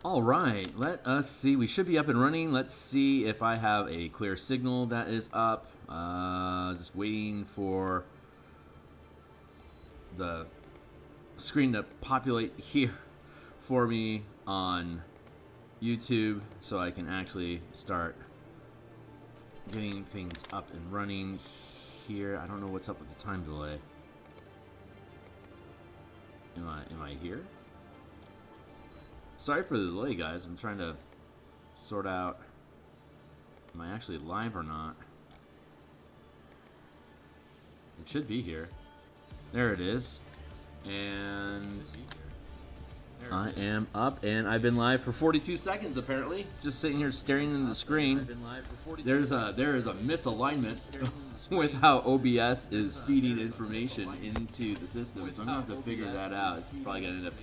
All right, let us see. We should be up and running. Let's see if I have a clear signal that is up. Just waiting for the screen to populate here for me on YouTube so I can actually start getting things up and running here. I don't know what's up with the time delay. Am I here? Sorry for the delay, guys. I'm trying to sort out, am I actually live or not? It should be here. There it is. And I am up, and I've been live for 42 seconds, apparently. Just sitting here staring into the screen. There is a misalignment with how OBS is feeding information into the system, so I'm going to have to figure that out. It's probably going to end up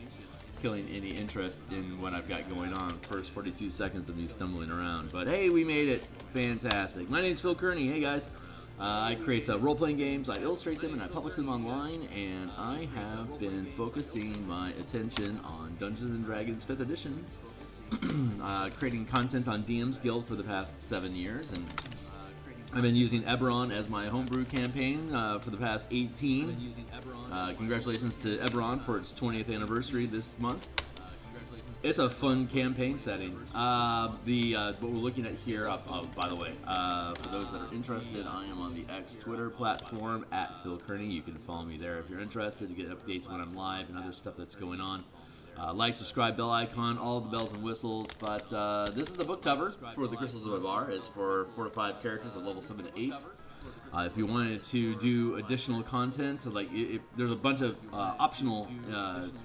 killing any interest in what I've got going on. First 42 seconds of me stumbling around. But hey, we made it. Fantastic. My name is Phil Kearney. Hey, guys. I create role-playing games, I illustrate them, and I publish them online, and I have been focusing my attention on Dungeons & Dragons 5th edition, creating content on DMsGuild for the past 7 years, and I've been using Eberron as my homebrew campaign for the past 18. Congratulations to Eberron for its 20th anniversary this month. It's a fun campaign setting. What we're looking at here, by the way, for those that are interested, I am on the X Twitter platform at Phil Kearney. You can follow me there if you're interested to get updates when I'm live and other stuff that's going on. Like, subscribe, bell icon, all the bells and whistles. But this is the book cover for the Crystals of Mabar. It's for 4 to 5 characters at level 7 to 8. If you wanted to do additional content, like there's a bunch of optional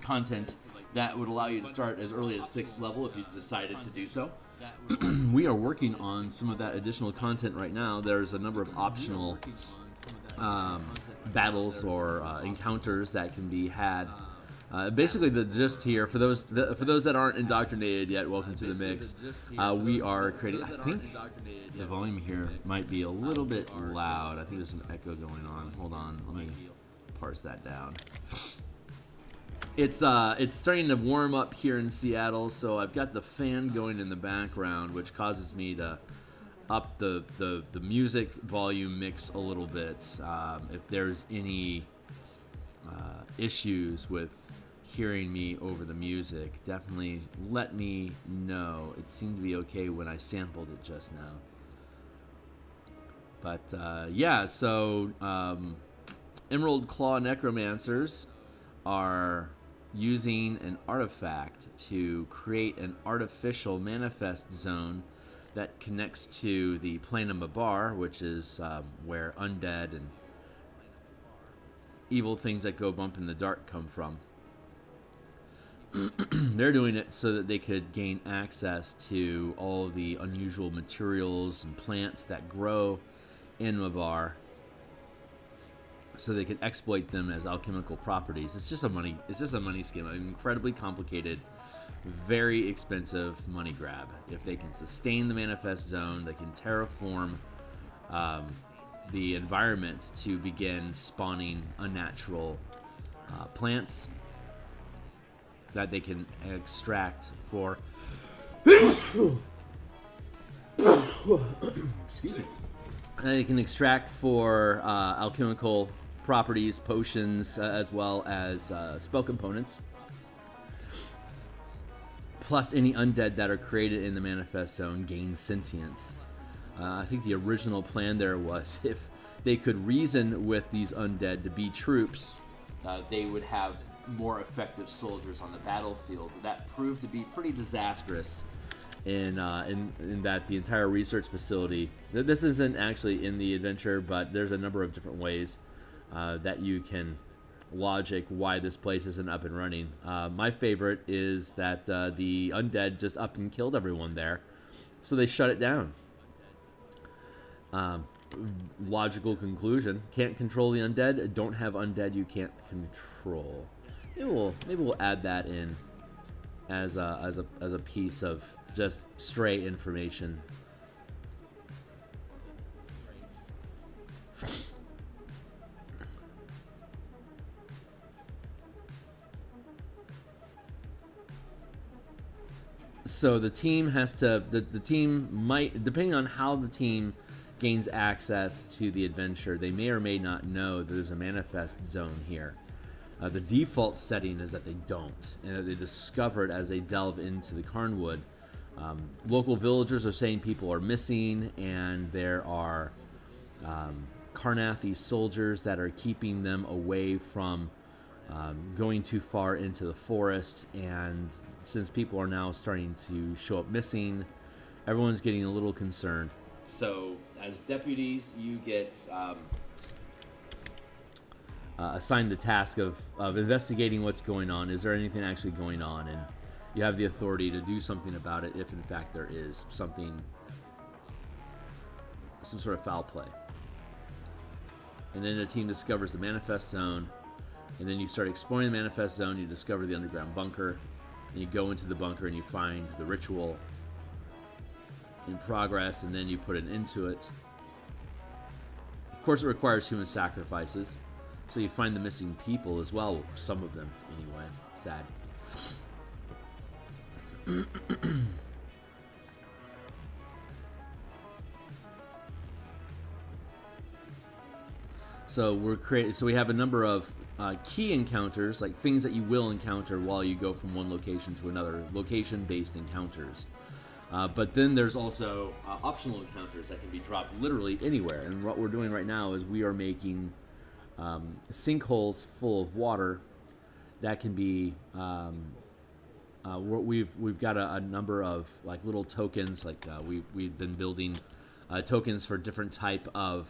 content that would allow you to start as early as 6th level if you decided to do so. We are working on some of that additional content right now. There's a number of optional battles or encounters that can be had. Basically, the gist here, for those that aren't indoctrinated yet, welcome to the mix. We are creating, I think the volume here might be a little bit loud. I think there's some echo going on. Hold on, let me parse that down. It's starting to warm up here in Seattle, so I've got the fan going in the background, which causes me to up the music volume mix a little bit. If there's any issues with hearing me over the music, definitely let me know. It seemed to be okay when I sampled it just now. But yeah, so Emerald Claw Necromancers are using an artifact to create an artificial manifest zone that connects to the plane of Mabar, which is where undead and evil things that go bump in the dark come from. They're doing it so that they could gain access to all of the unusual materials and plants that grow in Mabar, so they can exploit them as alchemical properties. It's just a money scheme, an incredibly complicated, very expensive money grab. If they can sustain the manifest zone, they can terraform the environment to begin spawning unnatural plants that they can extract for excuse me. They can extract for alchemical properties, potions, as well as spell components. Plus, any undead that are created in the manifest zone gain sentience. I think the original plan there was if they could reason with these undead to be troops, they would have more effective soldiers on the battlefield. That proved to be pretty disastrous in that the entire research facility, this isn't actually in the adventure, but there's a number of different ways that you can logic why this place isn't up and running. My favorite is that the undead just up and killed everyone there, so they shut it down. Logical conclusion: can't control the undead, don't have undead you can't control. Maybe we'll add that in as a piece of just stray information. So the team has to, the team might, depending on how the team gains access to the adventure, they may or may not know that there's a manifest zone here. The default setting is that they don't, and that they discover it as they delve into the Carnwood. Local villagers are saying people are missing, and there are Carnathi soldiers that are keeping them away from going too far into the forest. And since people are now starting to show up missing, everyone's getting a little concerned. So as deputies, you get assigned the task of investigating what's going on. Is there anything actually going on? And you have the authority to do something about it if in fact there is something, some sort of foul play. And then the team discovers the manifest zone, and then you start exploring the manifest zone. You discover the underground bunker, and you go into the bunker and you find the ritual in progress, and then you put an end to it. Of course, it requires human sacrifices, so you find the missing people as well, some of them anyway. Sad. So we have a number of key encounters, like things that you will encounter while you go from one location to another, location-based encounters. But then there's also optional encounters that can be dropped literally anywhere. And what we're doing right now is we are making sinkholes full of water that can be. We've got a number of like little tokens. Like we've been building tokens for different type of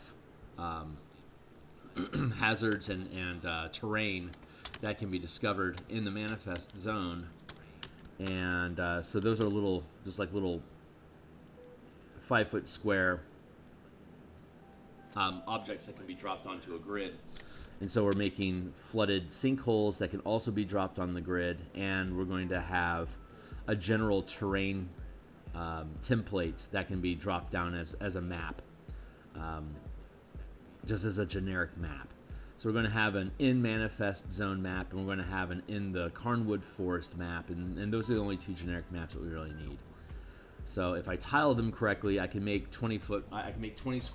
hazards and terrain that can be discovered in the manifest zone. And so those are little, just like little 5-foot square objects that can be dropped onto a grid. And so we're making flooded sinkholes that can also be dropped on the grid. And we're going to have a general terrain template that can be dropped down as a map, just as a generic map. So we're going to have an in manifest zone map, and we're going to have an in the Carnwood Forest map, and those are the only two generic maps that we really need. So if I tile them correctly, I can make 20 square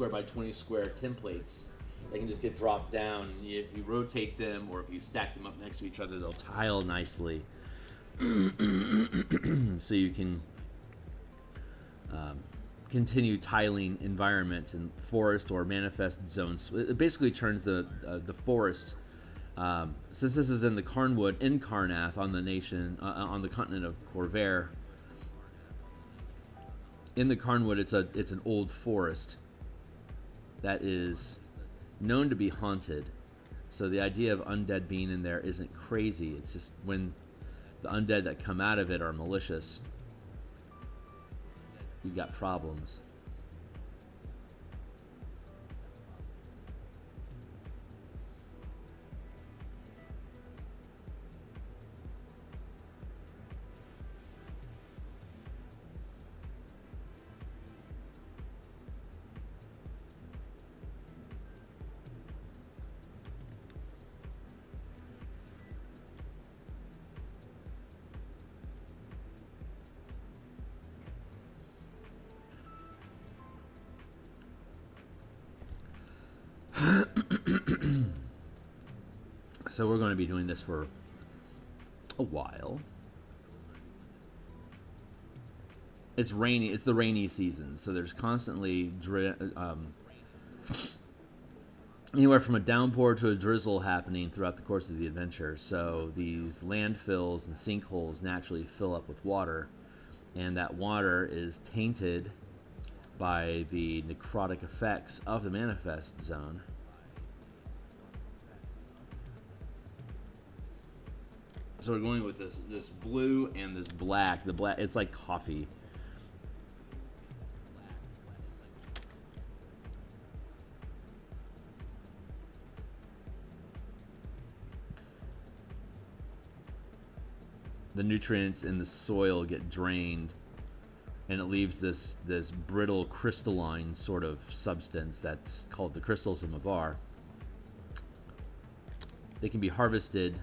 by 20 square templates. They can just get dropped down. If you rotate them or if you stack them up next to each other, they'll tile nicely. So you can continue tiling environment in forest or manifest zones. It basically turns the forest. Since this is in the Carnwood in Carnath on the continent of Corvair. In the Carnwood, it's an old forest that is known to be haunted. So the idea of undead being in there isn't crazy. It's just when the undead that come out of it are malicious, you've got problems. So we're going to be doing this for a while. It's rainy. It's the rainy season, so there's constantly anywhere from a downpour to a drizzle happening throughout the course of the adventure. So these landfills and sinkholes naturally fill up with water, and that water is tainted by the necrotic effects of the manifest zone. So we're going with this blue and this black. The black, it's like coffee. The nutrients in the soil get drained, and it leaves this brittle crystalline sort of substance that's called the crystals of Mabar. They can be harvested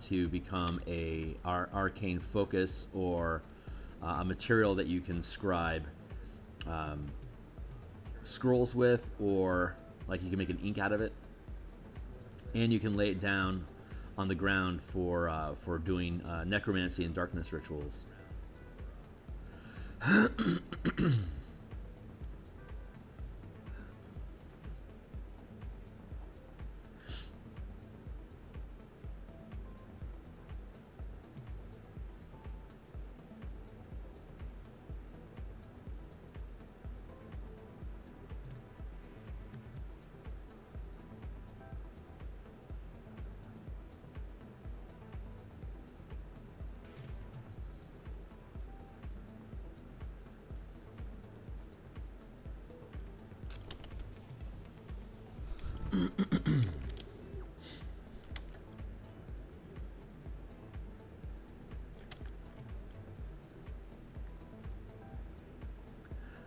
to become a arcane focus or a material that you can scribe scrolls with, or like you can make an ink out of it, and you can lay it down on the ground for doing necromancy and darkness rituals.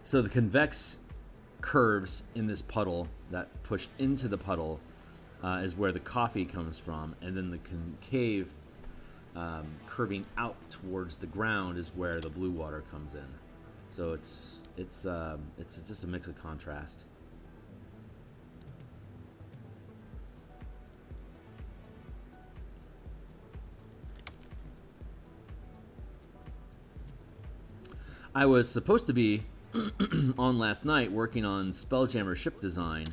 So the convex curves in this puddle that pushed into the puddle is where the coffee comes from, and then the concave curving out towards the ground is where the blue water comes in. So it's just a mix of contrast. I was supposed to be on last night working on Spelljammer ship design,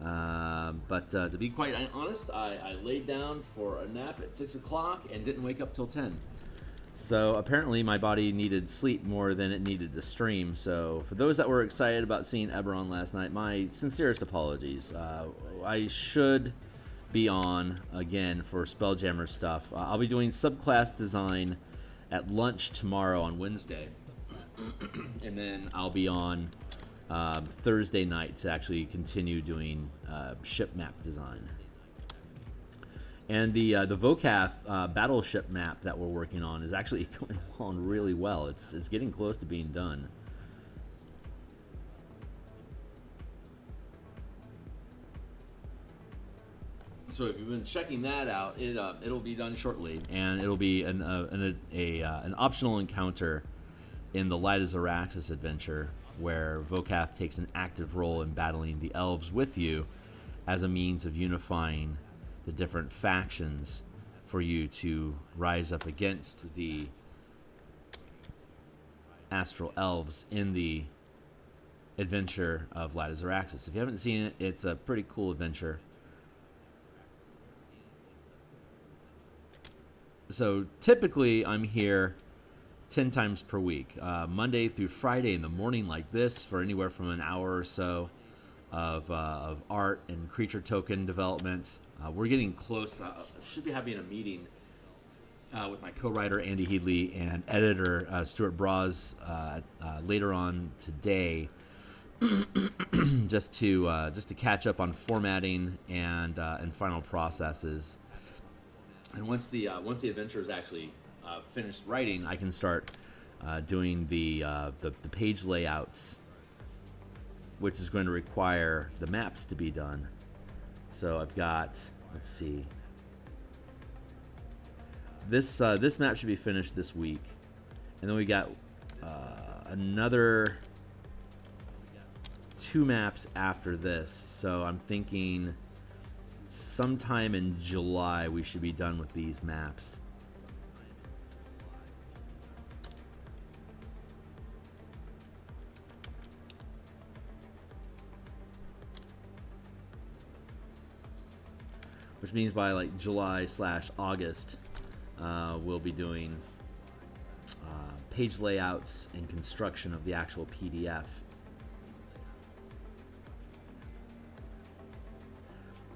but to be quite honest, I laid down for a nap at 6 o'clock and didn't wake up till 10. So apparently my body needed sleep more than it needed to stream. So for those that were excited about seeing Eberron last night, my sincerest apologies. I should be on again for Spelljammer stuff. I'll be doing subclass design at lunch tomorrow on Wednesday. And then I'll be on Thursday night to actually continue doing ship map design. And the Vokath battleship map that we're working on is actually going along really well. It's getting close to being done. So if you've been checking that out, it'll be done shortly, and it'll be an optional encounter in the Light of Zaraxis adventure, where Vokath takes an active role in battling the elves with you as a means of unifying the different factions for you to rise up against the astral elves in the adventure of Light of Zaraxis. If you haven't seen it, it's a pretty cool adventure. So typically I'm here 10 times per week, Monday through Friday in the morning like this, for anywhere from an hour or so of art and creature token development. We're getting close. I should be having a meeting with my co-writer Andy Headley and editor Stuart Braz later on today, just to catch up on formatting and final processes. And once the adventure is actually finished writing, I can start doing the page layouts, which is going to require the maps to be done. So I've got, let's see, this map should be finished this week, and then we got another 2 maps after this. So I'm thinking sometime in July we should be done with these maps. Which means by like July/August, we'll be doing page layouts and construction of the actual PDF.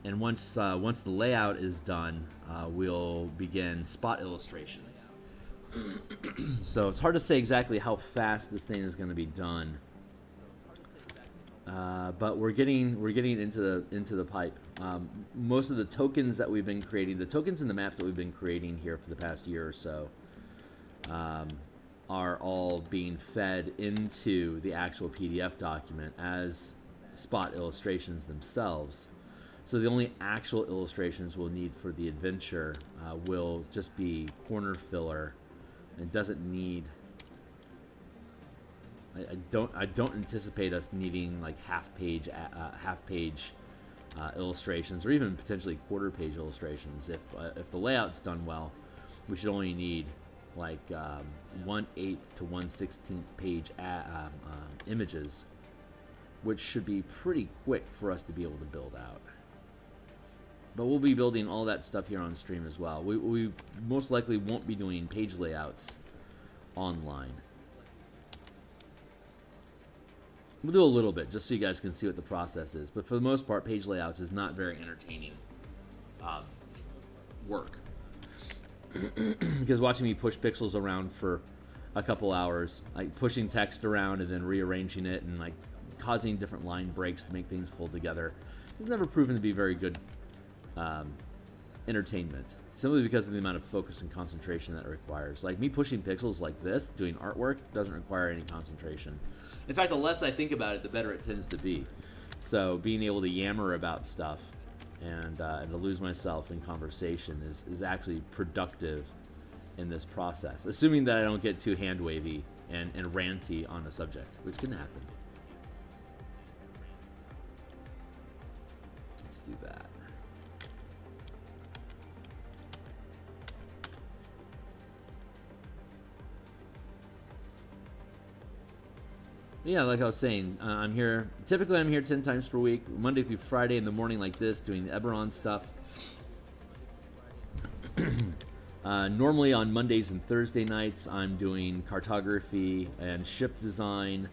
And once the layout is done, we'll begin spot illustrations. So it's hard to say exactly how fast this thing is going to be done. But we're getting into the pipe. Most of the tokens that we've been creating, the tokens and the maps that we've been creating here for the past year or so, are all being fed into the actual PDF document as spot illustrations themselves. So the only actual illustrations we'll need for the adventure will just be corner filler. It doesn't need I don't anticipate us needing like half page illustrations, or even potentially quarter page illustrations. If the layout's done well, we should only need like 1/8 to 1/16 page images, which should be pretty quick for us to be able to build out. But we'll be building all that stuff here on stream as well. We most likely won't be doing page layouts online. We'll do a little bit just so you guys can see what the process is. But for the most part, page layouts is not very entertaining work. Because watching me push pixels around for a couple hours, like pushing text around and then rearranging it and like causing different line breaks to make things fold together, has never proven to be very good entertainment, simply because of the amount of focus and concentration that it requires. Like me pushing pixels like this, doing artwork, doesn't require any concentration. In fact, the less I think about it, the better it tends to be. So being able to yammer about stuff and to lose myself in conversation is actually productive in this process, assuming that I don't get too hand wavy and ranty on a subject, which can happen. Let's do that. Yeah, like I was saying, I'm here. Typically, I'm here 10 times per week, Monday through Friday in the morning like this, doing the Eberron stuff. Normally on Mondays and Thursday nights, I'm doing cartography and ship design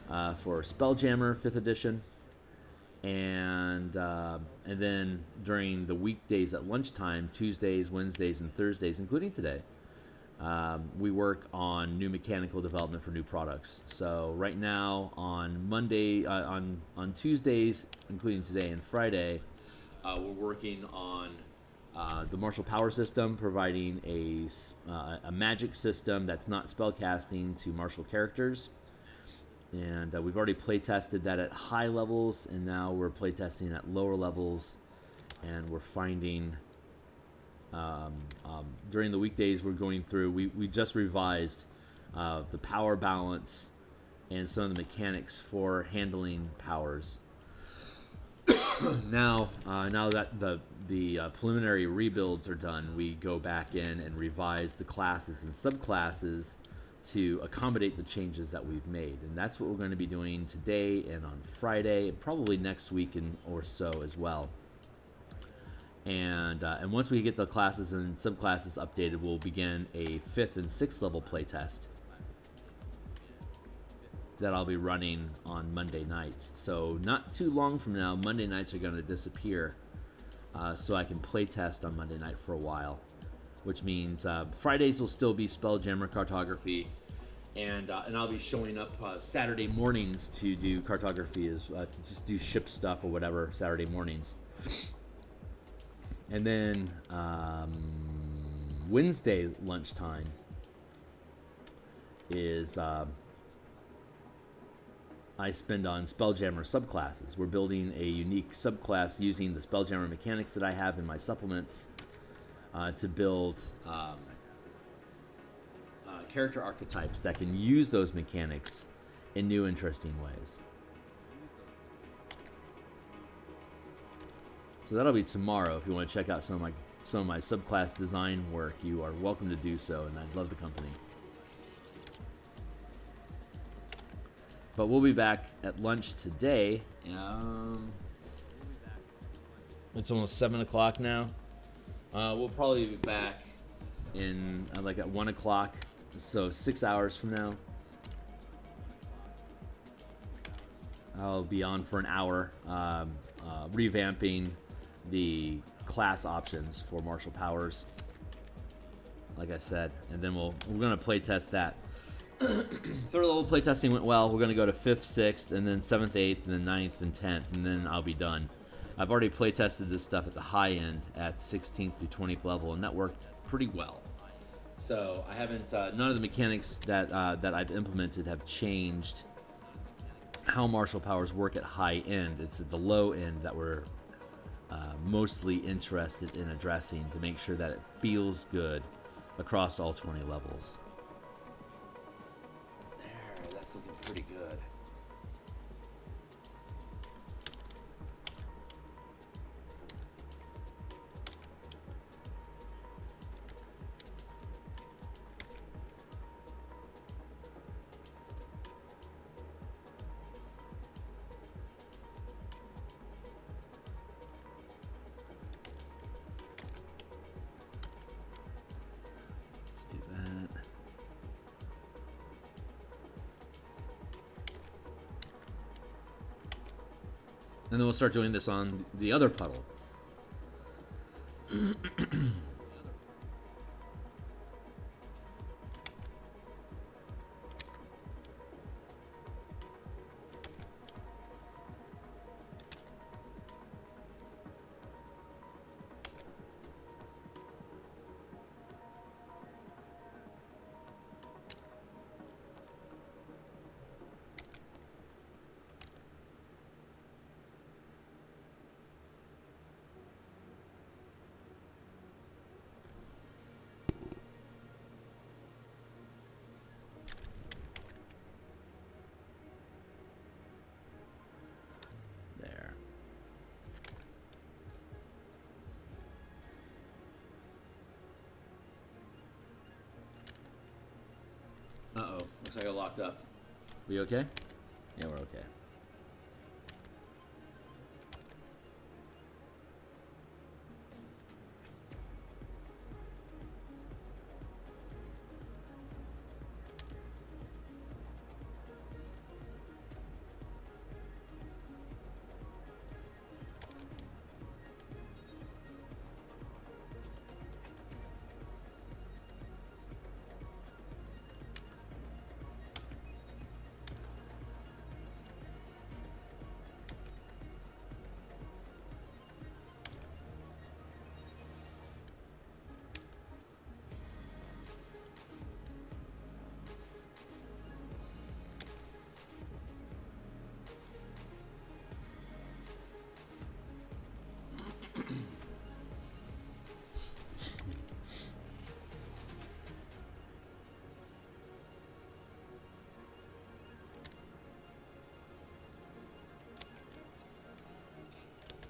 for Spelljammer 5th edition. And then during the weekdays at lunchtime, Tuesdays, Wednesdays, and Thursdays, including today, we work on new mechanical development for new products. So right now on Monday, on Tuesdays, including today and Friday, we're working on the martial power system, providing a magic system that's not spellcasting to martial characters. And we've already play tested that at high levels, and now we're play testing at lower levels, and we're finding during the weekdays we're going through, we just revised the power balance and some of the mechanics for handling powers. Now that the preliminary rebuilds are done, we go back in and revise the classes and subclasses to accommodate the changes that we've made, and that's what we're going to be doing today and on Friday, and probably next week or so as well. And once we get the classes and subclasses updated, we'll begin a 5th and 6th level playtest that I'll be running on Monday nights. So not too long from now, Monday nights are going to disappear, so I can playtest on Monday night for a while, which means Fridays will still be Spelljammer Cartography, and I'll be showing up Saturday mornings to do cartography, to just do ship stuff or whatever Saturday mornings. And then Wednesday lunchtime is I spend on Spelljammer subclasses. We're building a unique subclass using the Spelljammer mechanics that I have in my supplements to build character archetypes that can use those mechanics in new, interesting ways. So that'll be tomorrow. If you want to check out some of my subclass design work, you are welcome to do so, and I'd love the company. But we'll be back at lunch today. It's almost 7 o'clock now. We'll probably be back in like at 1 o'clock, so 6 hours from now. I'll be on for an hour, revamping the class options for martial powers, like I said, and then we're gonna play test that. 3rd level playtesting went well. We're gonna go to 5th, 6th, and then 7th, 8th, and then 9th and 10th, and then I'll be done. I've already playtested this stuff at the high end at 16th through 20th level, and that worked pretty well. So I haven't none of the mechanics that I've implemented have changed how martial powers work at high end. It's at the low end that we're mostly interested in addressing to make sure that it feels good across all 20 levels. There, that's looking pretty good. Let's do that. And then we'll start doing this on the other puddle. Uh-oh. Looks like I locked up. We okay? Yeah, we're okay.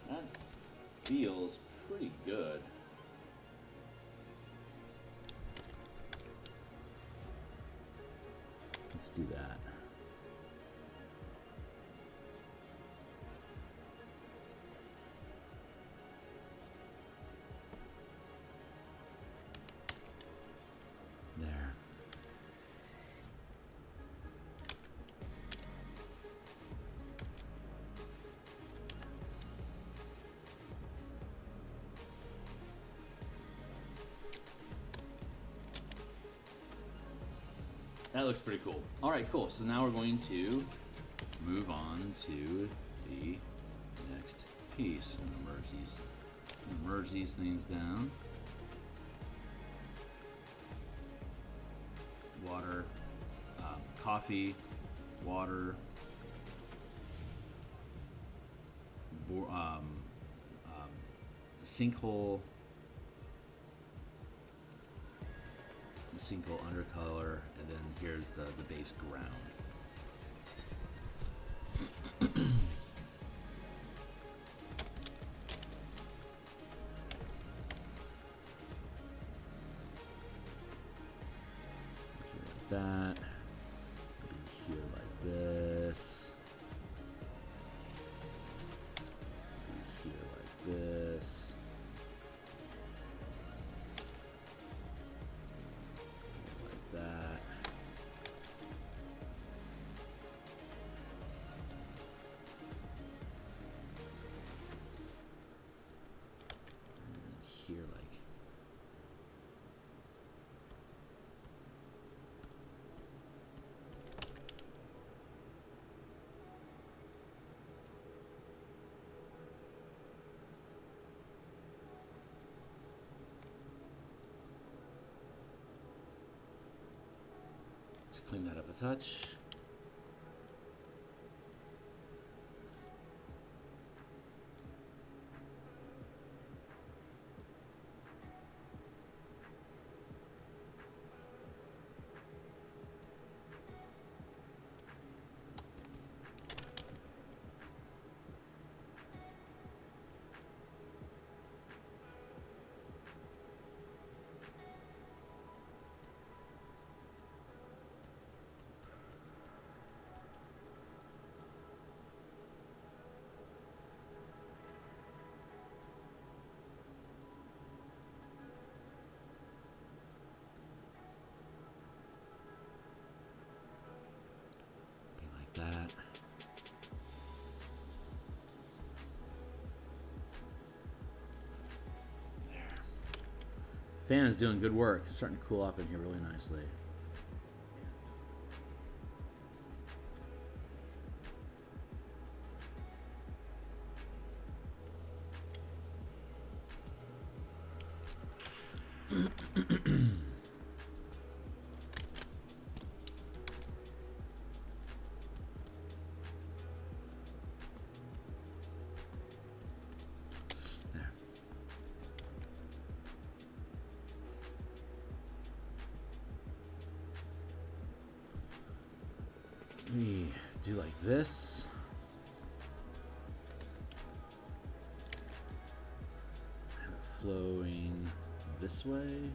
That feels pretty good. Let's do that. There. That looks pretty cool. All right, cool. So now we're going to move on to the next piece and merge these things down. Water, coffee, water, sinkhole. Sinkhole undercolor, and then here's the base ground. Here like that. Maybe here like this. Maybe here like this. That. And here, like. Just clean that up a touch. Fan is doing good work. It's starting to cool off in here really nicely. We do like this. Have it flowing this way.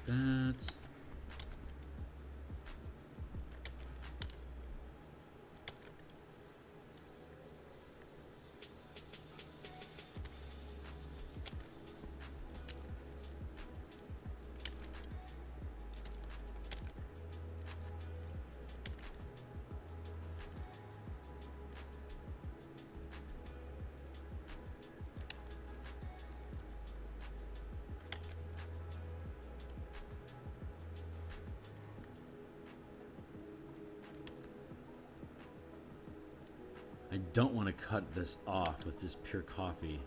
That. I don't want to cut this off with just pure coffee.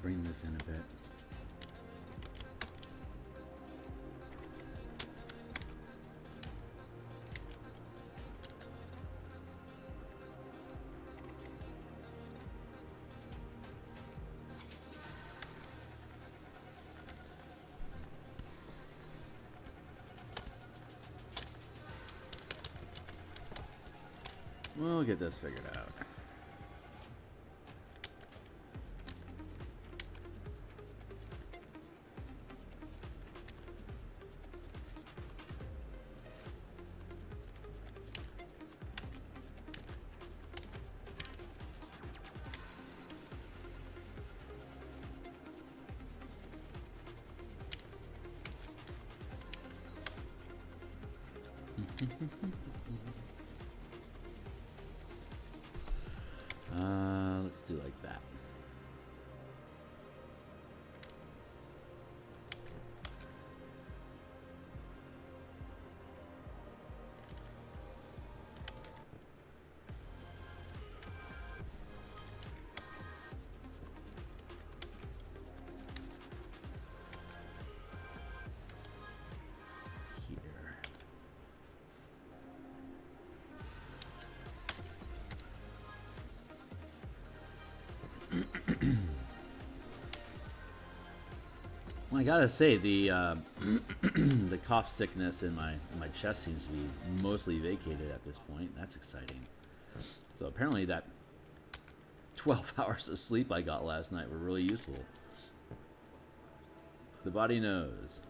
Bring this in a bit. We'll get this figured out. Let's do like that. Well, I gotta say the the cough sickness in my chest seems to be mostly vacated at this point. That's exciting. So apparently that 12 hours of sleep I got last night were really useful. The body knows.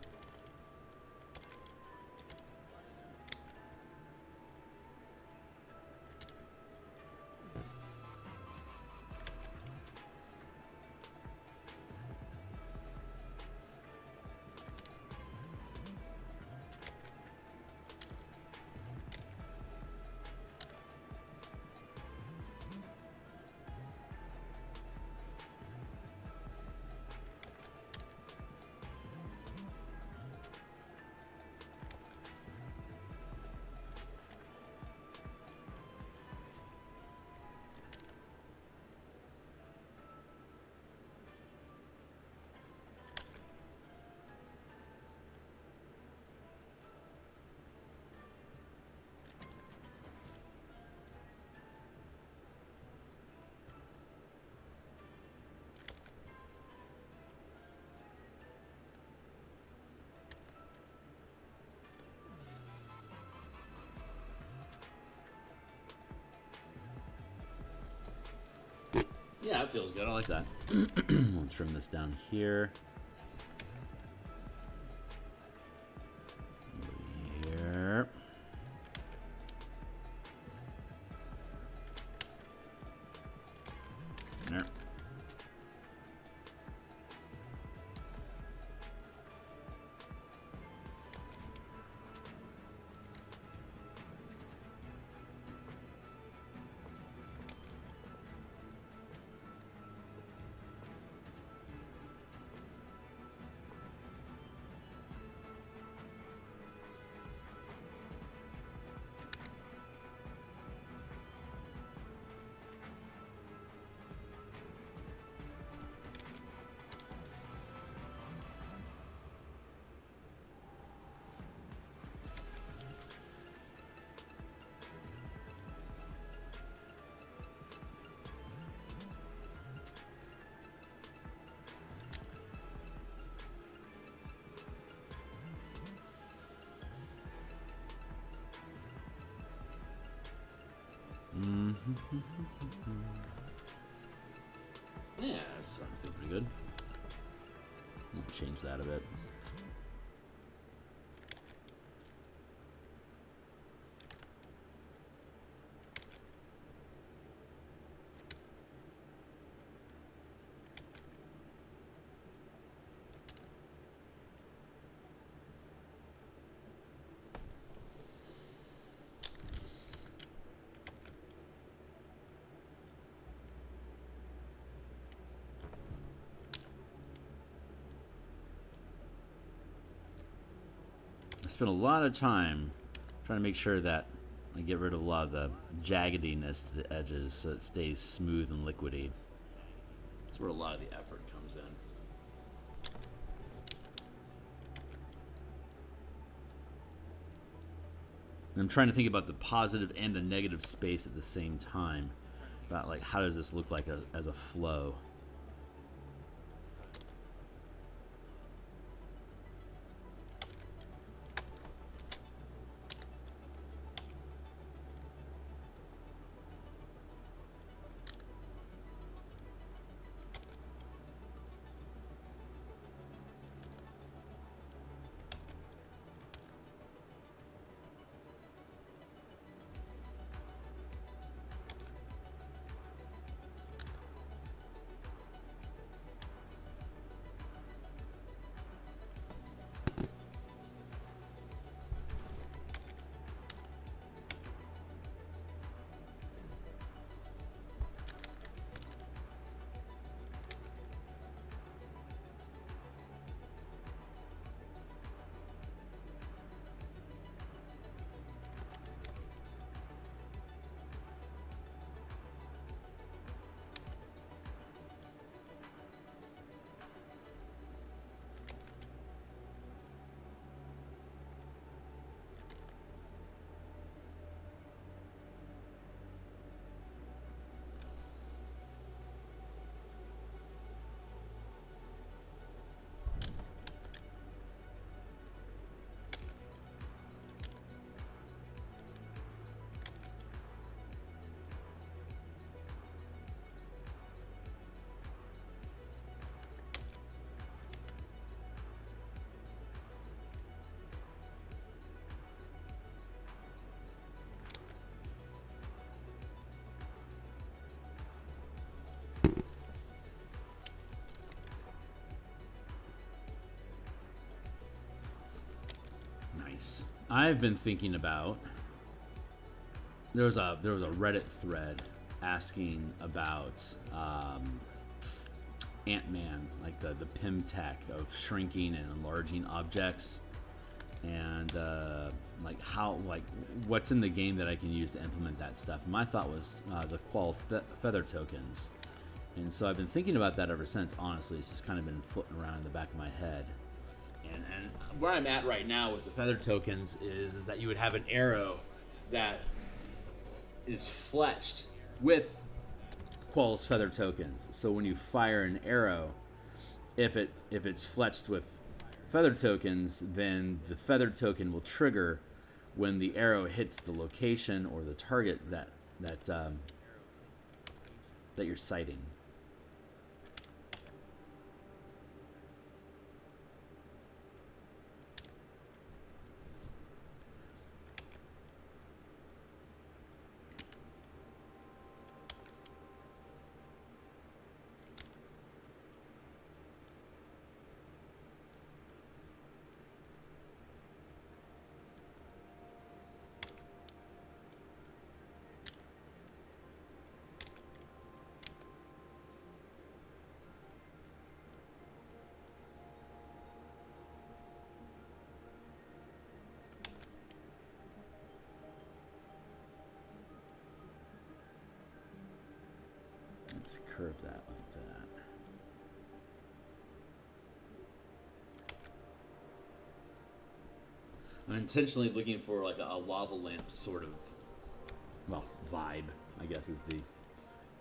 Yeah, it feels good. I like that. We'll trim this down here. Here. There. Yeah, it's starting to feel pretty good. I'll change that a bit. I spent a lot of time trying to make sure that I get rid of a lot of the jaggediness to the edges so it stays smooth and liquidy. That's where a lot of the effort comes in. And I'm trying to think about the positive and the negative space at the same time. About like how does this look like as a flow? I've been thinking about. There was a Reddit thread asking about Ant-Man, like the PIM tech of shrinking and enlarging objects, and like what's in the game that I can use to implement that stuff. And my thought was the qual feather tokens, and so I've been thinking about that ever since. Honestly, it's just kind of been floating around in the back of my head. And where I'm at right now with the feather tokens is that you would have an arrow that is fletched with Qual's feather tokens. So when you fire an arrow, if it's fletched with feather tokens, then the feather token will trigger when the arrow hits the location or the target that you're sighting. Let's curve that like that. I'm intentionally looking for like a lava lamp sort of, well, vibe, I guess is the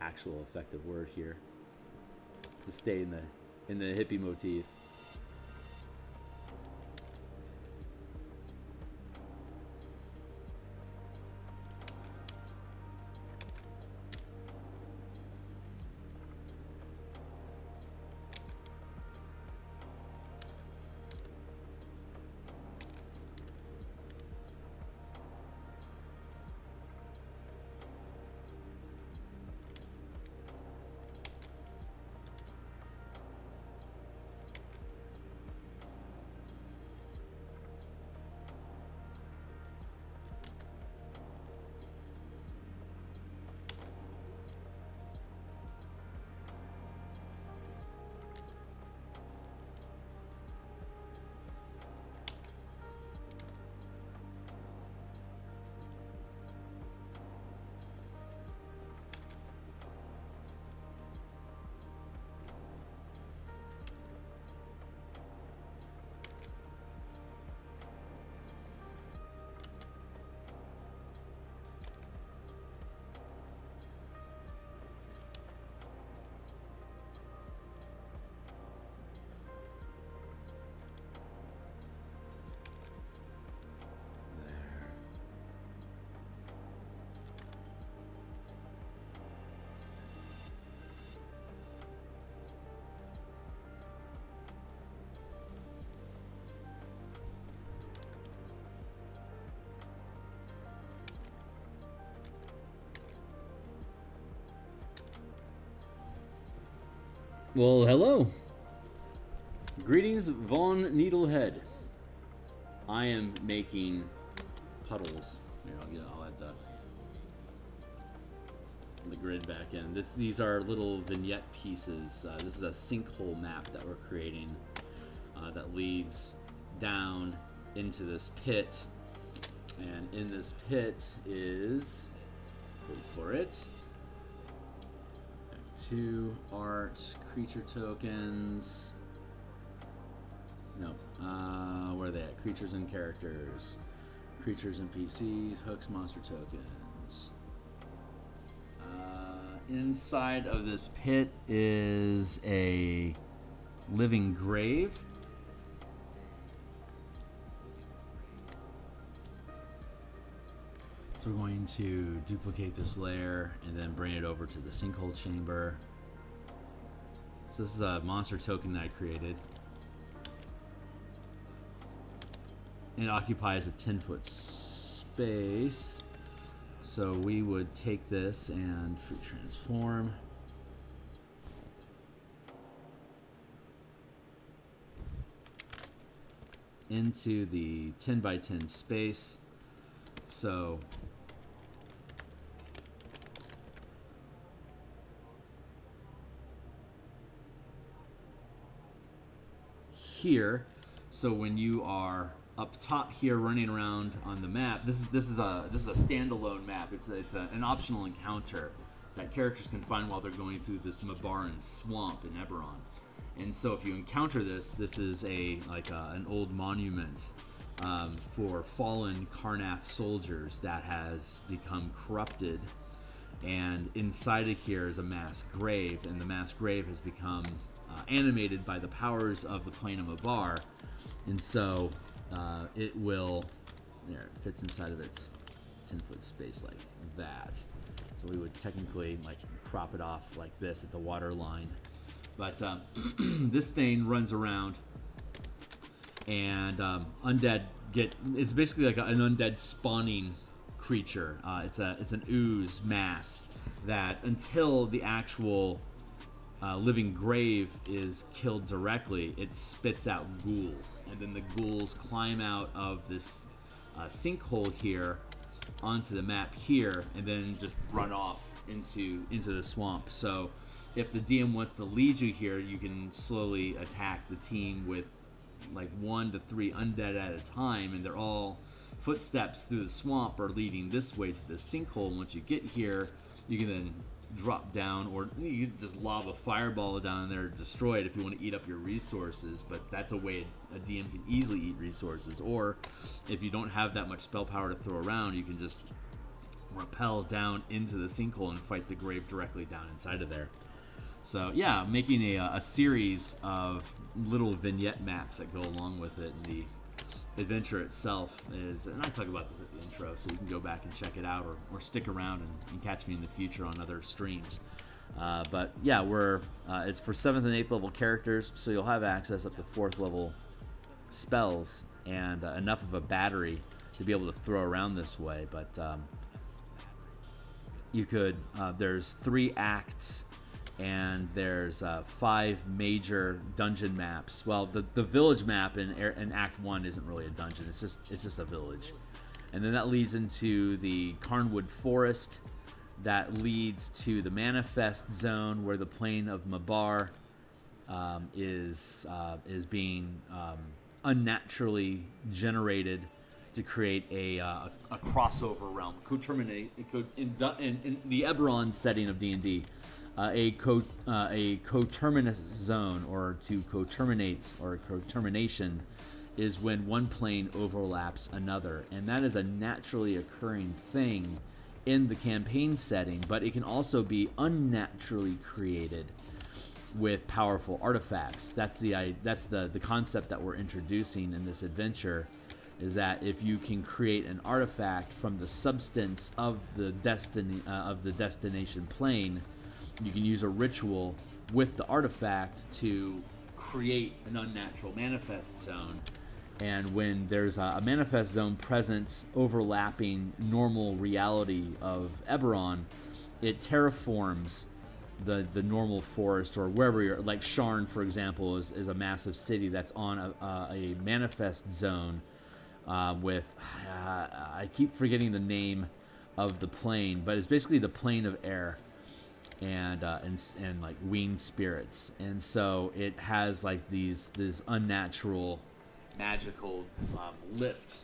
actual effective word here, to stay in the hippie motif. Well, hello. Greetings, Von Needlehead. I am making puddles. Here, I'll add the grid back in. These are little vignette pieces. This is a sinkhole map that we're creating that leads down into this pit. And in this pit is, wait for it, 2 art creature tokens. No, where are they at? Creatures and characters, creatures and PCs, hooks, monster tokens. Inside of this pit is a living grave. So we're going to duplicate this layer and then bring it over to the sinkhole chamber. So this is a monster token that I created. It occupies a 10-foot space. So we would take this and fruit transform. into the 10 by 10 space. So here, so when you are up top here running around on the map, this is a standalone map. It's an optional encounter that characters can find while they're going through this Mabar swamp in Eberron. And so if you encounter this is an old monument for fallen Karnath soldiers that has become corrupted. And inside of here is a mass grave, and the mass grave has become animated by the powers of the plane of Mabar. And so it will, there, it fits inside of its 10-foot space like that. So we would technically like crop it off like this at the water line. But this thing runs around, and undead it's basically like an undead spawning creature. It's an ooze mass that until the actual living grave is killed directly, it spits out ghouls, and then the ghouls climb out of this sinkhole here onto the map here, and then just run off into the swamp. So if the DM wants to lead you here, you can slowly attack the team with like 1 to 3 undead at a time, and they're all footsteps through the swamp are leading this way to the sinkhole. And once you get here, you can then drop down, or you can just lob a fireball down in there, destroy it if you want to eat up your resources. But that's a way a DM can easily eat resources. Or if you don't have that much spell power to throw around, you can just rappel down into the sinkhole and fight the grave directly down inside of there. So yeah, making a series of little vignette maps that go along with it. And the adventure itself is, and I talk about this at the intro, so you can go back and check it out, or stick around and catch me in the future on other streams. But yeah, it's for 7th and 8th level characters, so you'll have access up to 4th level spells and enough of a battery to be able to throw around this way. But you could, there's 3 acts, and there's 5 major dungeon maps. Well, the village map in Act 1 isn't really a dungeon. It's just a village. And then that leads into the Carnwood Forest. That leads to the Manifest Zone, where the plane of Mabar is being unnaturally generated to create a crossover realm, in the Eberron setting of D&D. A coterminous zone, or to coterminate, or cotermination, is when one plane overlaps another, and that is a naturally occurring thing in the campaign setting, but it can also be unnaturally created with powerful artifacts. That's the concept that we're introducing in this adventure, is that if you can create an artifact from the substance of the destination plane, you can use a ritual with the artifact to create an unnatural manifest zone. And when there's a manifest zone present overlapping normal reality of Eberron, it terraforms the normal forest, or wherever you're, like Sharn, for example, is a massive city that's on a manifest zone with, I keep forgetting the name of the plane, but it's basically the plane of air. And like winged spirits, and so it has like this unnatural magical lift.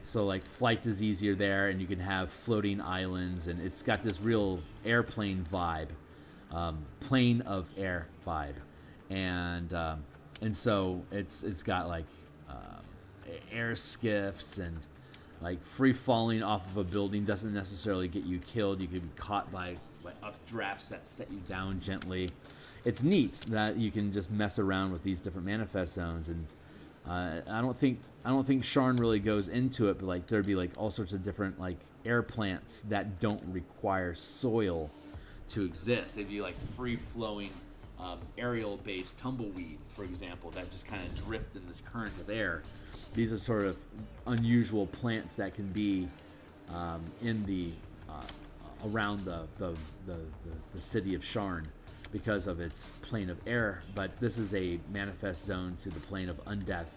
So like flight is easier there, and you can have floating islands, and it's got this real airplane vibe, plane of air vibe, and so it's got like air skiffs, and like free falling off of a building doesn't necessarily get you killed. You could be caught by updrafts that set you down gently. It's neat that you can just mess around with these different manifest zones, and I don't think Sharn really goes into it, but like there'd be like all sorts of different like air plants that don't require soil to exist. They'd be like free flowing aerial based tumbleweed, for example, that just kind of drift in this current of air. These are sort of unusual plants that can be in the around the city of Sharn because of its plane of air, but this is a manifest zone to the plane of undeath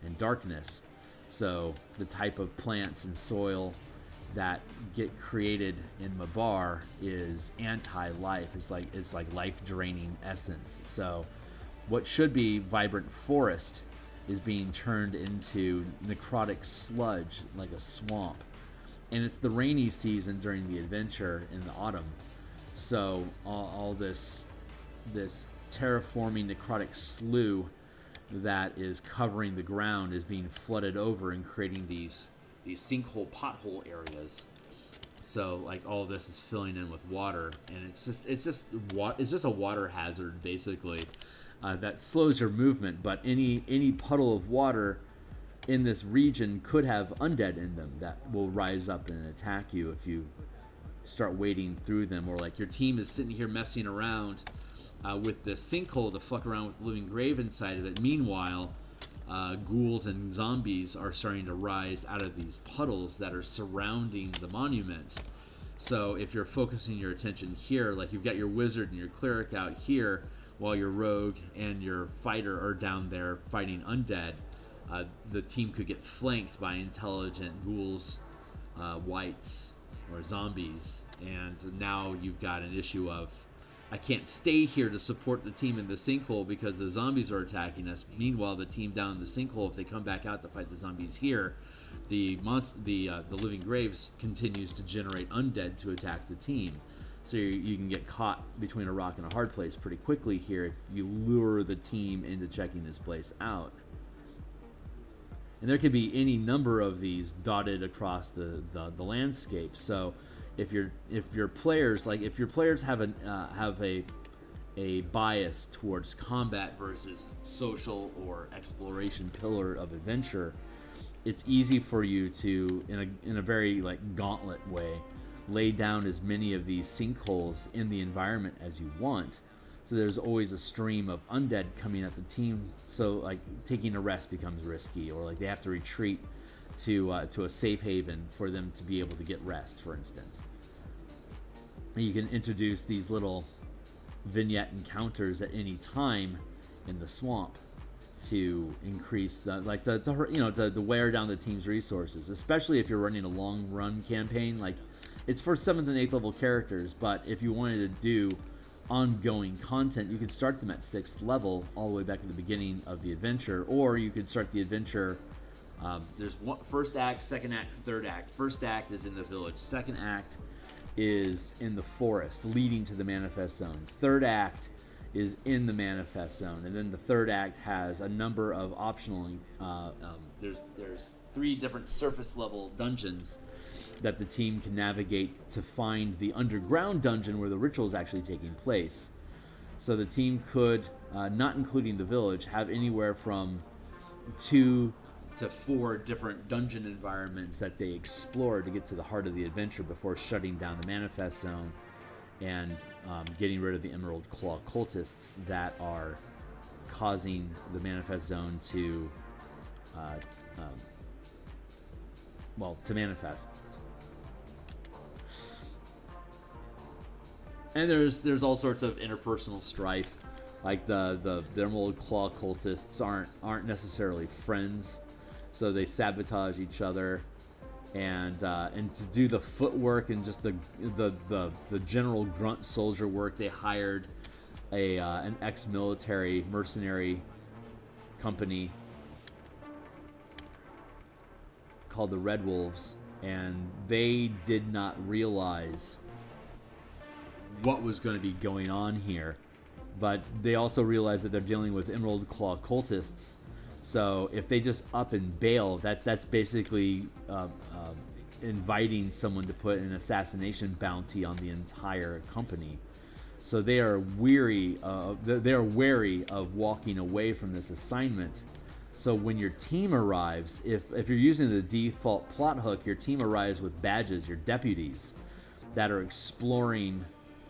and darkness. So the type of plants and soil that get created in Mabar is anti-life. It's like life-draining essence. So what should be vibrant forest is being turned into necrotic sludge, like a swamp. And it's the rainy season during the adventure in the autumn. So all this terraforming necrotic slough that is covering the ground is being flooded over and creating these sinkhole pothole areas. So like all this is filling in with water, and it's just a water hazard basically that slows your movement. But any puddle of water in this region could have undead in them that will rise up and attack you if you start wading through them, or like your team is sitting here messing around with the sinkhole to fuck around with the living grave inside of it. Meanwhile, ghouls and zombies are starting to rise out of these puddles that are surrounding the monument. So if you're focusing your attention here, like you've got your wizard and your cleric out here, while your rogue and your fighter are down there fighting undead, the team could get flanked by intelligent ghouls, wights, or zombies. And now you've got an issue of, I can't stay here to support the team in the sinkhole because the zombies are attacking us. Meanwhile, the team down in the sinkhole, if they come back out to fight the zombies here, the living graves continues to generate undead to attack the team. So you can get caught between a rock and a hard place pretty quickly here if you lure the team into checking this place out. And there could be any number of these dotted across the landscape. So if your players have a bias towards combat versus social or exploration pillar of adventure, it's easy for you to, in a very like gauntlet way, lay down as many of these sinkholes in the environment as you want. So there's always a stream of undead coming at the team. So like taking a rest becomes risky, or like they have to retreat to a safe haven for them to be able to get rest, for instance. And you can introduce these little vignette encounters at any time in the swamp to increase the wear down the team's resources, especially if you're running a long run campaign. Like it's for 7th and 8th level characters, but if you wanted to do ongoing content, you could start them at 6th level all the way back at the beginning of the adventure, or you could start the adventure. There's first act, second act, third act. First act is in the village. Second act is in the forest leading to the manifest zone. Third act is in the manifest zone, and then the third act has a number of optional there's 3 different surface level dungeons that the team can navigate to find the underground dungeon where the ritual is actually taking place. So the team could, not including the village, have anywhere from 2 to 4 different dungeon environments that they explore to get to the heart of the adventure before shutting down the manifest zone and getting rid of the Emerald Claw cultists that are causing the manifest zone to manifest. And there's all sorts of interpersonal strife, like the Emerald Claw cultists aren't necessarily friends, so they sabotage each other, and to do the footwork and just the general grunt soldier work, they hired an ex-military mercenary company called the Red Wolves, and they did not realize what was going to be going on here, but they also realized that they're dealing with Emerald Claw cultists. So if they just up and bail, that's basically inviting someone to put an assassination bounty on the entire company. So they are wary of walking away from this assignment. So when your team arrives, if you're using the default plot hook, your team arrives with badges, your deputies, that are exploring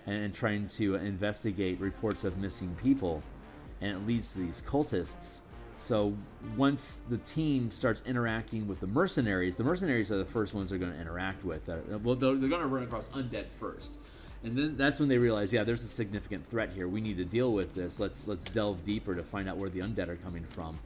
and trying to investigate reports of missing people, and it leads to these cultists. So once the team starts interacting with the mercenaries are the first ones they're going to interact with. They're going to run across undead first, and then that's when they realize, yeah, there's a significant threat here. We need to deal with this. Let's delve deeper to find out where the undead are coming from.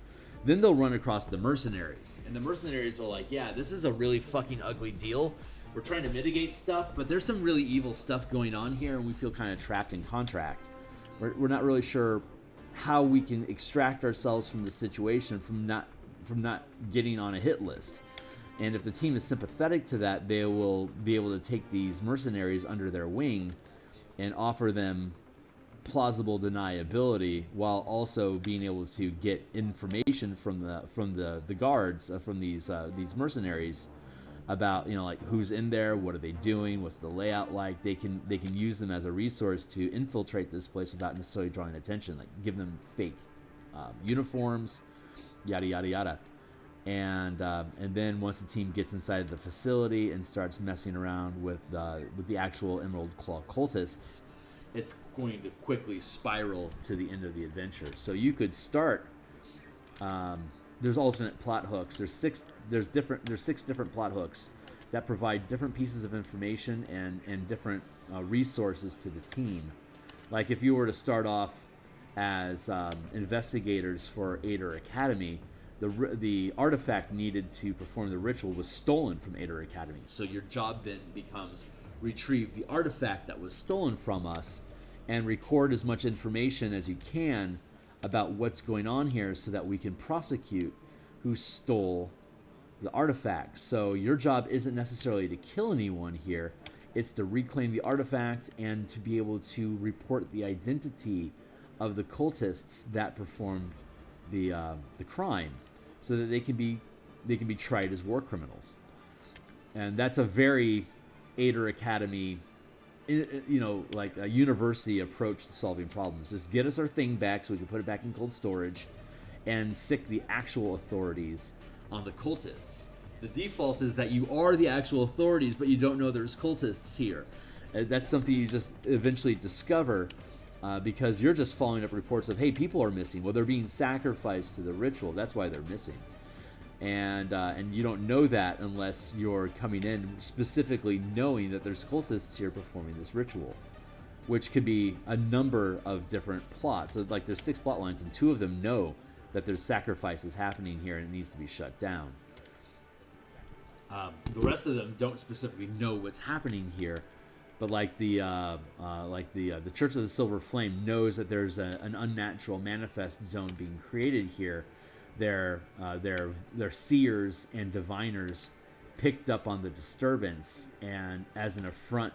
Then they'll run across the mercenaries, and the mercenaries are like, yeah, this is a really fucking ugly deal. We're trying to mitigate stuff, but there's some really evil stuff going on here, and we feel kind of trapped in contract. We're not really sure how we can extract ourselves from the situation from not getting on a hit list. And if the team is sympathetic to that, they will be able to take these mercenaries under their wing and offer them plausible deniability, while also being able to get information from the guards, from these mercenaries, about, you know, like who's in there, what are they doing, what's the layout like. They can use them as a resource to infiltrate this place without necessarily drawing attention, like give them fake uniforms, yada yada yada. And then once the team gets inside the facility and starts messing around with the actual Emerald Claw cultists, it's going to quickly spiral to the end of the adventure. So you could start. There's alternate plot hooks. There's six different plot hooks that provide different pieces of information and different resources to the team. Like if you were to start off as investigators for Ader Academy, the artifact needed to perform the ritual was stolen from Ader Academy. So your job then becomes retrieve the artifact that was stolen from us and record as much information as you can about what's going on here so that we can prosecute who stole the artifact. So your job isn't necessarily to kill anyone here. It's to reclaim the artifact and to be able to report the identity of the cultists that performed the crime, so that they can be tried as war criminals. And that's a very Ader Academy, you know, like a university approach to solving problems. Just get us our thing back so we can put it back in cold storage and sick the actual authorities on the cultists. The default is that you are the actual authorities, but you don't know there's cultists here. That's something you just eventually discover because you're just following up reports of, hey, people are missing. Well, they're being sacrificed to the ritual. That's why they're missing. And you don't know that unless you're coming in specifically knowing that there's cultists here performing this ritual, which could be a number of different plots. So, like, there's 6 plot lines, and 2 of them know that there's sacrifices happening here and it needs to be shut down. The rest of them don't specifically know what's happening here, but like the Church of the Silver Flame knows that there's an unnatural manifest zone being created here. Their seers and diviners picked up on the disturbance, and as an affront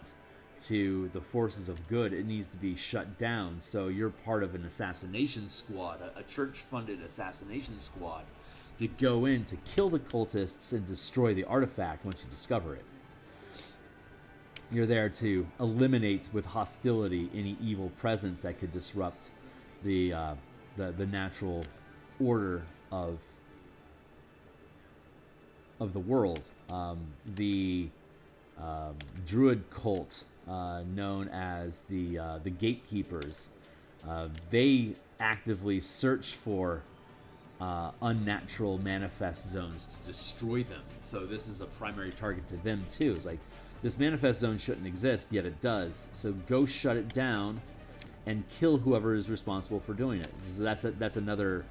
to the forces of good, it needs to be shut down. So you're part of an assassination squad, a church-funded assassination squad, to go in to kill the cultists and destroy the artifact once you discover it. You're there to eliminate with hostility any evil presence that could disrupt the natural order of the world. The druid cult, known as the gatekeepers, they actively search for unnatural manifest zones to destroy them. So this is a primary target to them too. It's like, this manifest zone shouldn't exist, yet it does. So go shut it down and kill whoever is responsible for doing it. So that's another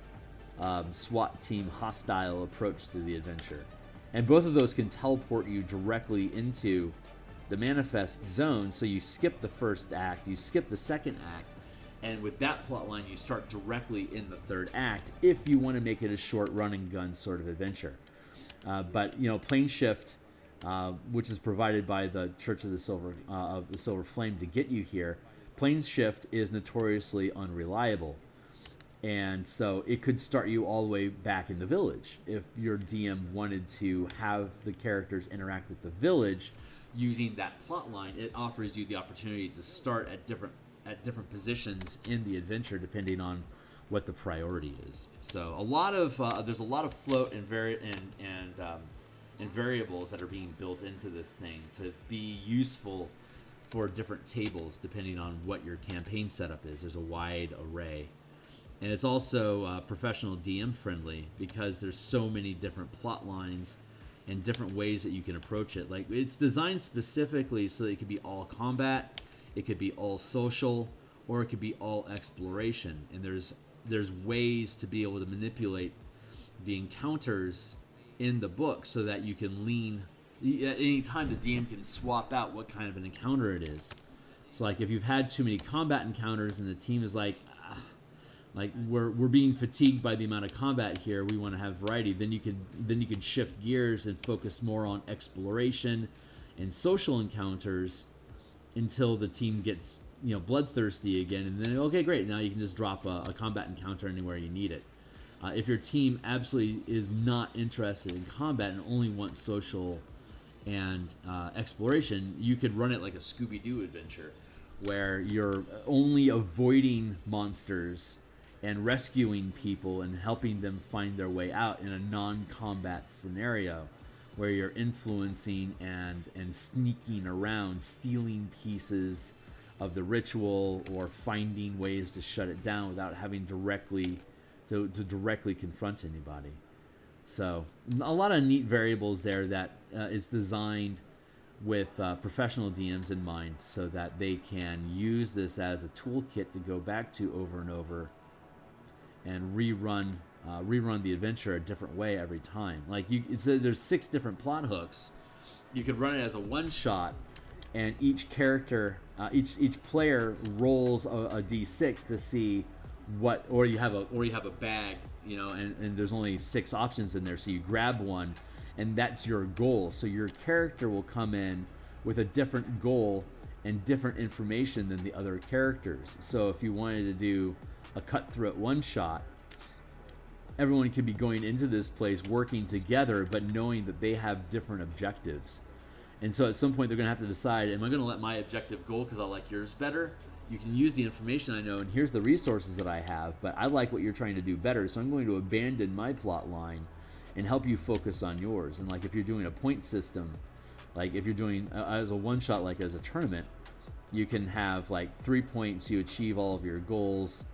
SWAT team hostile approach to the adventure. And both of those can teleport you directly into the manifest zone, so you skip the first act, you skip the second act, and with that plotline you start directly in the third act if you want to make it a short run and gun sort of adventure. But you know, plane shift, which is provided by the Church of the Silver Flame to get you here, plane shift is notoriously unreliable. And so it could start you all the way back in the village. If your DM wanted to have the characters interact with the village using that plot line, it offers you the opportunity to start at different positions in the adventure depending on what the priority is. So there's a lot of float and variables that are being built into this thing to be useful for different tables depending on what your campaign setup is. There's a wide array. And it's also professional DM friendly because there's so many different plot lines and different ways that you can approach it. Like, it's designed specifically so that it could be all combat, it could be all social, or it could be all exploration. And there's ways to be able to manipulate the encounters in the book so that you can lean at any time. The DM can swap out what kind of an encounter it is. So like if you've had too many combat encounters and the team is like we're being fatigued by the amount of combat here, we want to have variety, then you could shift gears and focus more on exploration and social encounters until the team gets bloodthirsty again, and then okay, great, now you can just drop a combat encounter anywhere you need it. If your team absolutely is not interested in combat and only wants social and exploration, you could run it like a Scooby-Doo adventure where you're only avoiding monsters and rescuing people and helping them find their way out in a non-combat scenario where you're influencing and sneaking around, stealing pieces of the ritual or finding ways to shut it down without having to directly confront anybody. So a lot of neat variables there that is designed with professional DMs in mind so that they can use this as a toolkit to go back to over and over and rerun the adventure a different way every time. Like there's 6 different plot hooks. You could run it as a one-shot, and each character, each player rolls a d6 to see what, or you have a bag, and there's only 6 options in there, so you grab one, and that's your goal. So your character will come in with a different goal and different information than the other characters. So if you wanted to do a cutthroat one-shot, everyone could be going into this place working together, but knowing that they have different objectives. And so at some point they're going to have to decide, am I going to let my objective go because I like yours better? You can use the information I know, and here's the resources that I have, but I like what you're trying to do better, so I'm going to abandon my plot line and help you focus on yours. And like if you're doing a point system, like if you're doing as a one-shot, like as a tournament, you can have like 3 points, you achieve all of your goals,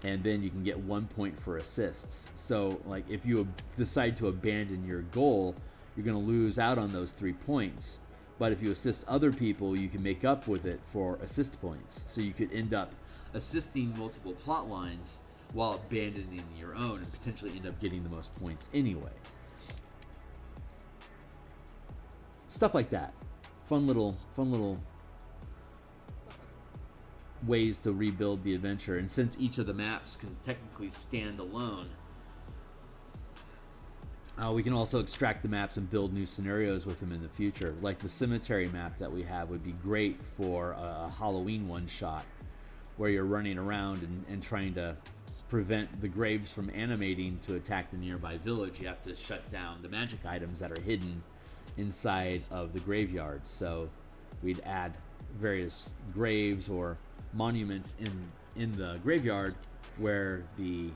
and then you can get 1 point for assists. So like if you decide to abandon your goal, you're going to lose out on those 3 points. But if you assist other people, you can make up with it for assist points. So you could end up assisting multiple plot lines while abandoning your own and potentially end up getting the most points anyway. Stuff like that. Fun little ways to rebuild the adventure. And since each of the maps can technically stand alone, we can also extract the maps and build new scenarios with them in the future. Like the cemetery map that we have would be great for a Halloween one-shot where you're running around and trying to prevent the graves from animating to attack the nearby village. You have to shut down the magic items that are hidden inside of the graveyard. So we'd add various graves or monuments in the graveyard where the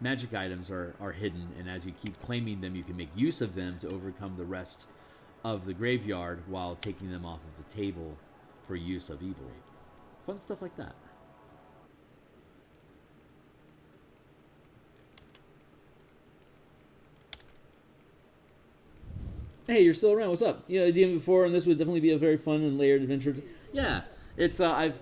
magic items are hidden, and as you keep claiming them, you can make use of them to overcome the rest of the graveyard while taking them off of the table for use of evil. Fun stuff like that. Hey, you're still around. What's up? Yeah, I DM'd before, and this would definitely be a very fun and layered adventure. Yeah. It's I've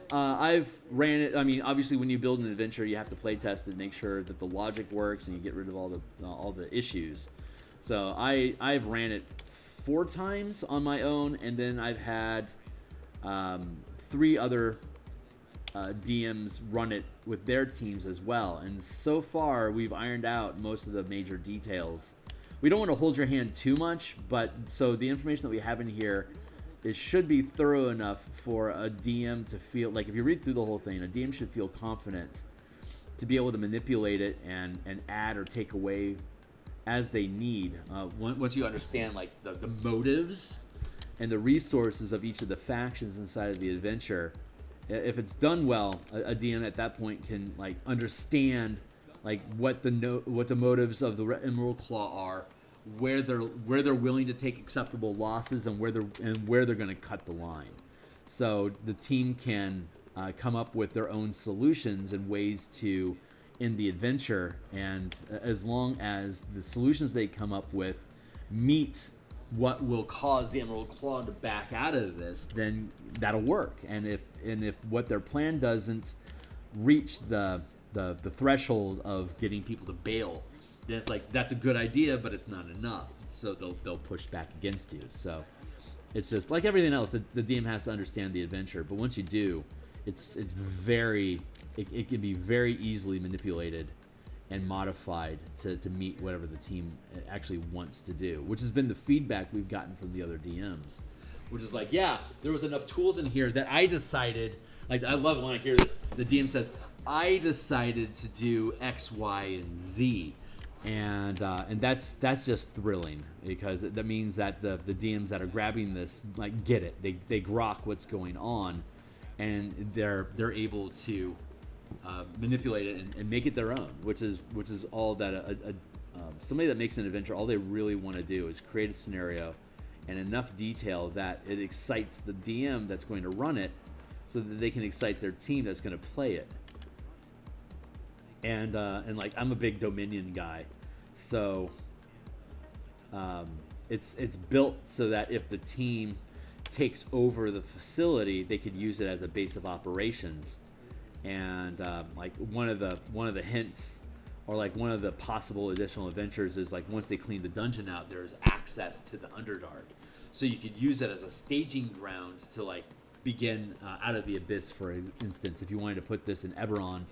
ran it. I mean, obviously, when you build an adventure, you have to play test it, make sure that the logic works, and you get rid of all the issues. So I've ran it 4 times on my own, and then I've had 3 other DMs run it with their teams as well. And so far, we've ironed out most of the major details. We don't want to hold your hand too much, but so the information that we have in here, it should be thorough enough for a DM to feel like, if you read through the whole thing, a DM should feel confident to be able to manipulate it and add or take away as they need. Once you understand like the motives and the resources of each of the factions inside of the adventure, if it's done well, a DM at that point can like understand like what the motives of the Emerald Claw are, where they're willing to take acceptable losses, and where they're going to cut the line. So the team can come up with their own solutions and ways to end the adventure, and as long as the solutions they come up with meet what will cause the Emerald Claw to back out of this, then that'll work. And if what their plan doesn't reach the threshold of getting people to bail then it's like that's a good idea, but it's not enough. So they'll push back against you. So it's just like everything else. The DM has to understand the adventure, but once you do, it can be very easily manipulated and modified to meet whatever the team actually wants to do, which has been the feedback we've gotten from the other DMs, which is like, yeah, there was enough tools in here that I decided, like, I love it when I hear this, the DM says, I decided to do X, Y, and Z, and that's just thrilling, because that means that the DMs that are grabbing this, like, get it, they grok what's going on, and they're able to manipulate it and make it their own, which is all that somebody that makes an adventure, all they really want to do is create a scenario and enough detail that it excites the DM that's going to run it, so that they can excite their team that's going to play it. And like, I'm a big Dominion guy, so it's built so that if the team takes over the facility, they could use it as a base of operations. And like one of the hints, or like one of the possible additional adventures, is like once they clean the dungeon out, there's access to the Underdark, so you could use it as a staging ground to like begin Out of the Abyss, for instance. If you wanted to put this in Eberron,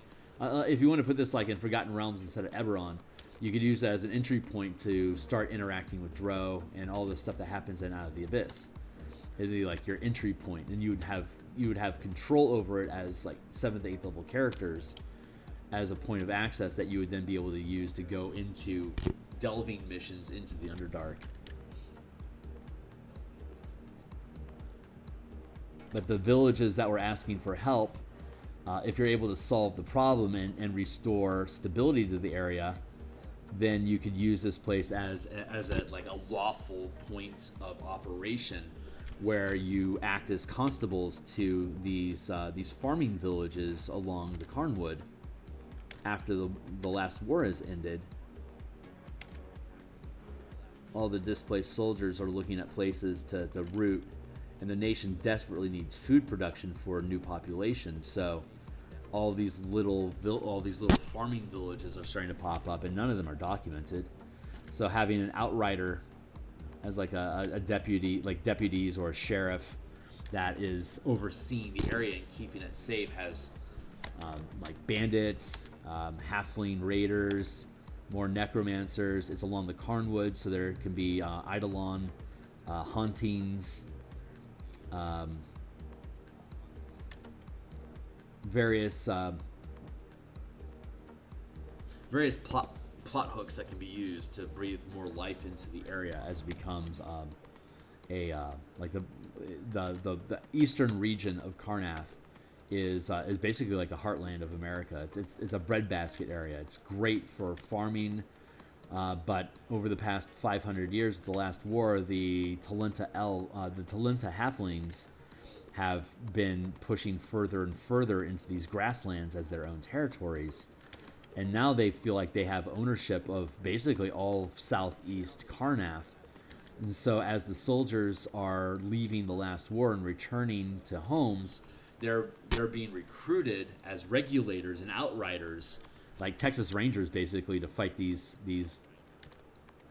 if you want to put this like in Forgotten Realms instead of Eberron, you could use that as an entry point to start interacting with Drow and all the stuff that happens in Out of the Abyss. It'd be like your entry point, and you would have control over it as like 7th, 8th level characters, as a point of access that you would then be able to use to go into delving missions into the Underdark. But the villages that were asking for help, if you're able to solve the problem and restore stability to the area, then you could use this place as a like a lawful point of operation, where you act as constables to these farming villages along the Carnwood after the last war has ended. All the displaced soldiers are looking at places to root, and the nation desperately needs food production for a new population. So all these little farming villages are starting to pop up, and none of them are documented. So having an outrider as like a deputy, like deputies or a sheriff that is overseeing the area and keeping it safe, has like bandits, halfling raiders, more necromancers. It's along the Carnwood, so there can be Eidolon hauntings, various plot hooks that can be used to breathe more life into the area as it becomes like the eastern region of Karnath is basically like the heartland of America. It's a breadbasket area. It's great for farming, but over the past 500 years of the last war, the Talenta halflings have been pushing further and further into these grasslands as their own territories. And now they feel like they have ownership of basically all southeast Karnath. And so as the soldiers are leaving the last war and returning to homes, they're being recruited as regulators and outriders, like Texas Rangers, basically, to fight these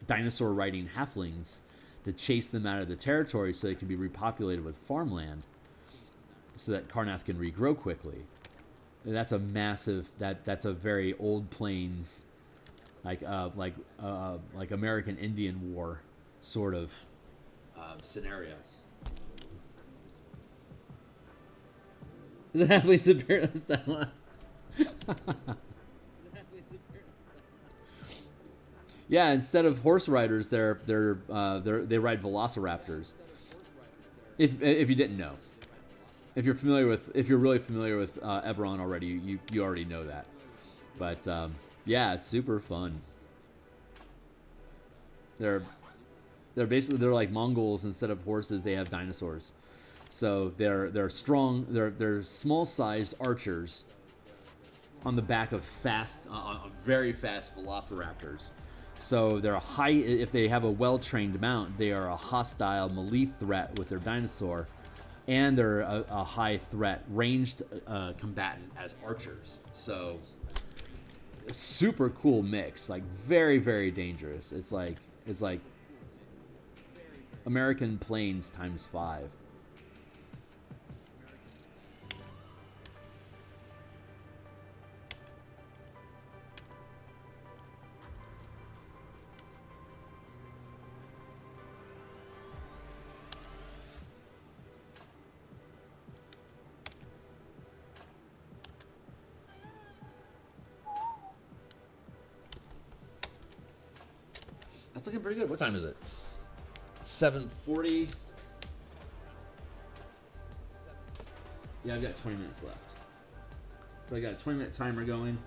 dinosaur-riding halflings, to chase them out of the territory so they can be repopulated with farmland, so that Karnath can regrow quickly. And that's a massive. That's a very old plains, like American Indian War sort of scenario. The halflings imperialist style. Yeah, instead of horse riders, they ride velociraptors. If you didn't know. If you're really familiar with Eberron already, you already know that. But yeah, super fun. They're like Mongols. Instead of horses, they have dinosaurs. So they're strong. They're small-sized archers on the back of very fast velociraptors. So they're if they have a well-trained mount, they are a hostile melee threat with their dinosaur. And they're a high threat ranged combatant as archers. So a super cool mix, like very, very dangerous. It's like American Plains times 5. That's looking pretty good. What time is it? 7:40. Yeah, I've got 20 minutes left. So I got a 20-minute timer going.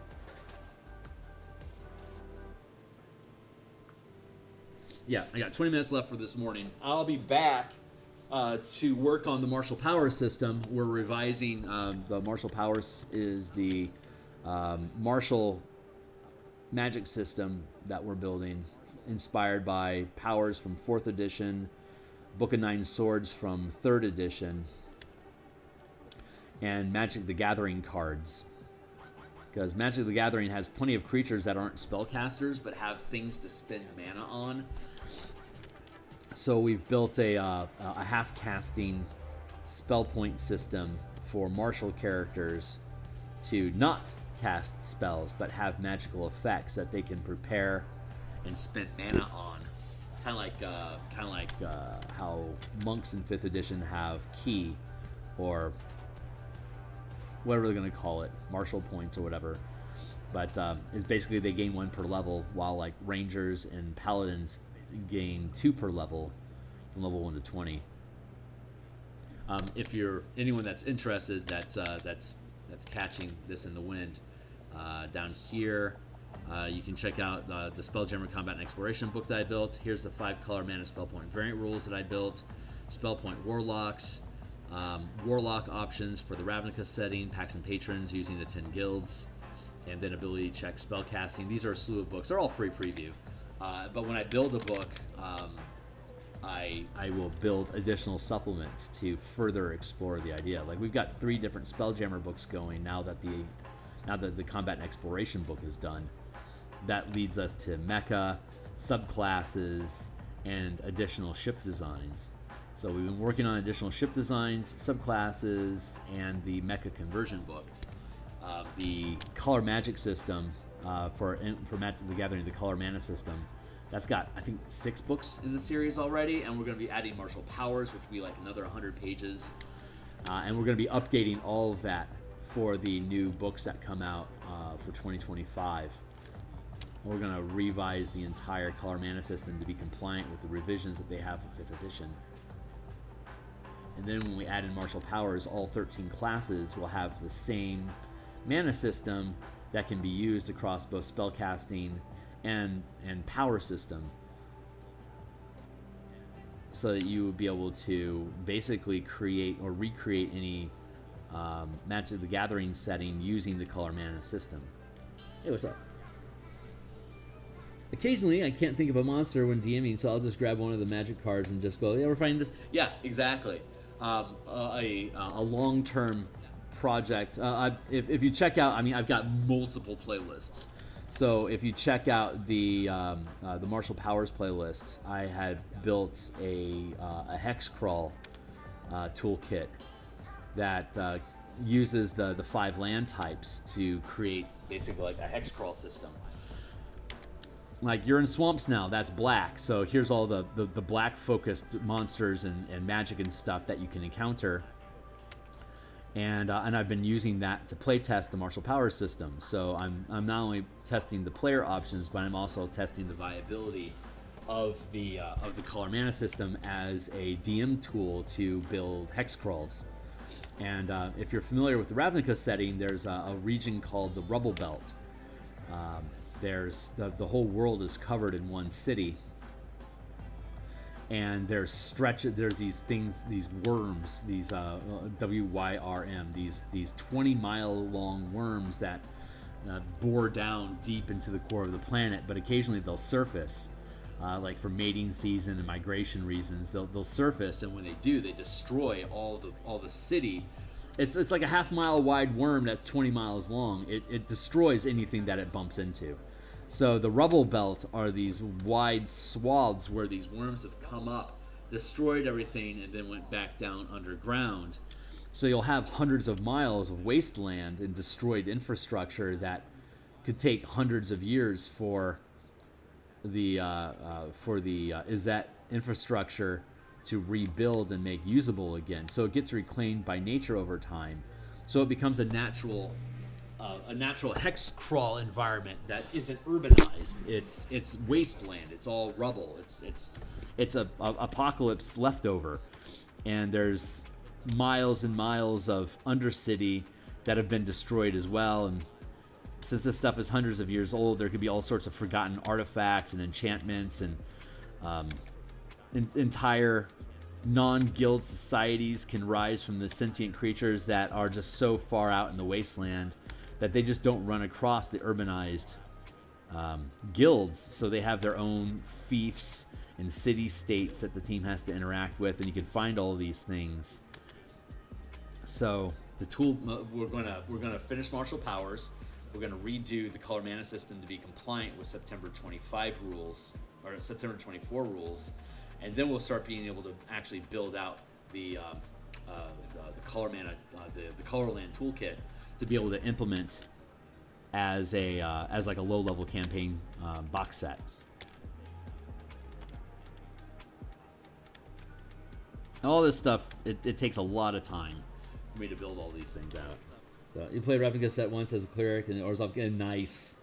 Yeah, I got 20 minutes left for this morning. I'll be back to work on the Martial Powers system. We're revising the Martial Powers is the martial magic system that we're building, inspired by powers from 4th edition, Book of Nine Swords from 3rd edition, and Magic the Gathering cards. Because Magic the Gathering has plenty of creatures that aren't spellcasters but have things to spend mana on. So we've built a half-casting spell point system for martial characters to not cast spells but have magical effects that they can prepare and spend mana on, kind of like how monks in 5th edition have key, or whatever they're going to call it, martial points or whatever. But it's basically they gain 1 per level, while like rangers and paladins gain 2 per level from level 1 to 20. If you're anyone that's interested, that's catching this in the wind, down here. You can check out the Spelljammer Combat and Exploration book that I built. Here's the 5-color mana spell point variant rules that I built. Spell point Warlocks. Warlock options for the Ravnica setting. Pacts and Patrons using the 10 guilds. And then ability check spell casting. These are a slew of books. They're all free preview. But when I build a book, I will build additional supplements to further explore the idea. Like we've got 3 different Spelljammer books going now that the Combat and Exploration book is done. That leads us to mecha, subclasses, and additional ship designs. So we've been working on additional ship designs, subclasses, and the mecha conversion book. The color magic system for Magic the Gathering, the color mana system, that's got, I think, 6 books in the series already, and we're going to be adding martial powers, which will be like another 100 pages. And we're going to be updating all of that for the new books that come out for 2025. We're going to revise the entire color mana system to be compliant with the revisions that they have for 5th edition. And then when we add in martial powers, all 13 classes will have the same mana system that can be used across both spellcasting and power system, so that you would be able to basically create or recreate any Magic the Gathering setting using the color mana system. Hey, what's up? Occasionally, I can't think of a monster when DMing, so I'll just grab one of the magic cards and just go, yeah, we're finding this. Yeah, exactly. A long-term project. If you check out, I mean, I've got multiple playlists. So if you check out the Martial Powers playlist, I had built a hex crawl toolkit that uses the 5 land types to create basically like a hex crawl system. Like you're in swamps now, that's black. So here's all the black focused monsters and magic and stuff that you can encounter. And I've been using that to play test the Martial Powers system. So I'm not only testing the player options, but I'm also testing the viability of the color mana system as a DM tool to build hex crawls. And if you're familiar with the Ravnica setting, there's a region called the Rubble Belt. There's the whole world is covered in one city, and there's these things, these worms, these WYRM, these 20-mile long worms that bore down deep into the core of the planet, but occasionally they'll surface, like for mating season and migration reasons. They'll surface, and when they do, they destroy all the city It's like a half-mile wide worm that's 20 miles long. It destroys anything that it bumps into. So the rubble belt are these wide swaths where these worms have come up, destroyed everything, and then went back down underground. So you'll have hundreds of miles of wasteland and destroyed infrastructure that could take hundreds of years for the is that infrastructure to rebuild and make usable again. So it gets reclaimed by nature over time. So it becomes a natural hex crawl environment that isn't urbanized. It's wasteland. It's all rubble. It's a apocalypse leftover, and there's miles and miles of undercity that have been destroyed as well. And since this stuff is hundreds of years old, there could be all sorts of forgotten artifacts and enchantments and entire non-guild societies can rise from the sentient creatures that are just so far out in the wasteland that they just don't run across the urbanized guilds. So they have their own fiefs and city-states that the team has to interact with, and you can find all of these things. So the tool, we're gonna finish Martial Powers. We're gonna redo the color mana system to be compliant with September 25 rules or September 24 rules, and then we'll start being able to actually build out the color mana, the Colorland toolkit to be able to implement as like a low-level campaign box set. All this stuff, it takes a lot of time for me to build all these things out. So you play Ravnica set once as a cleric, and nice.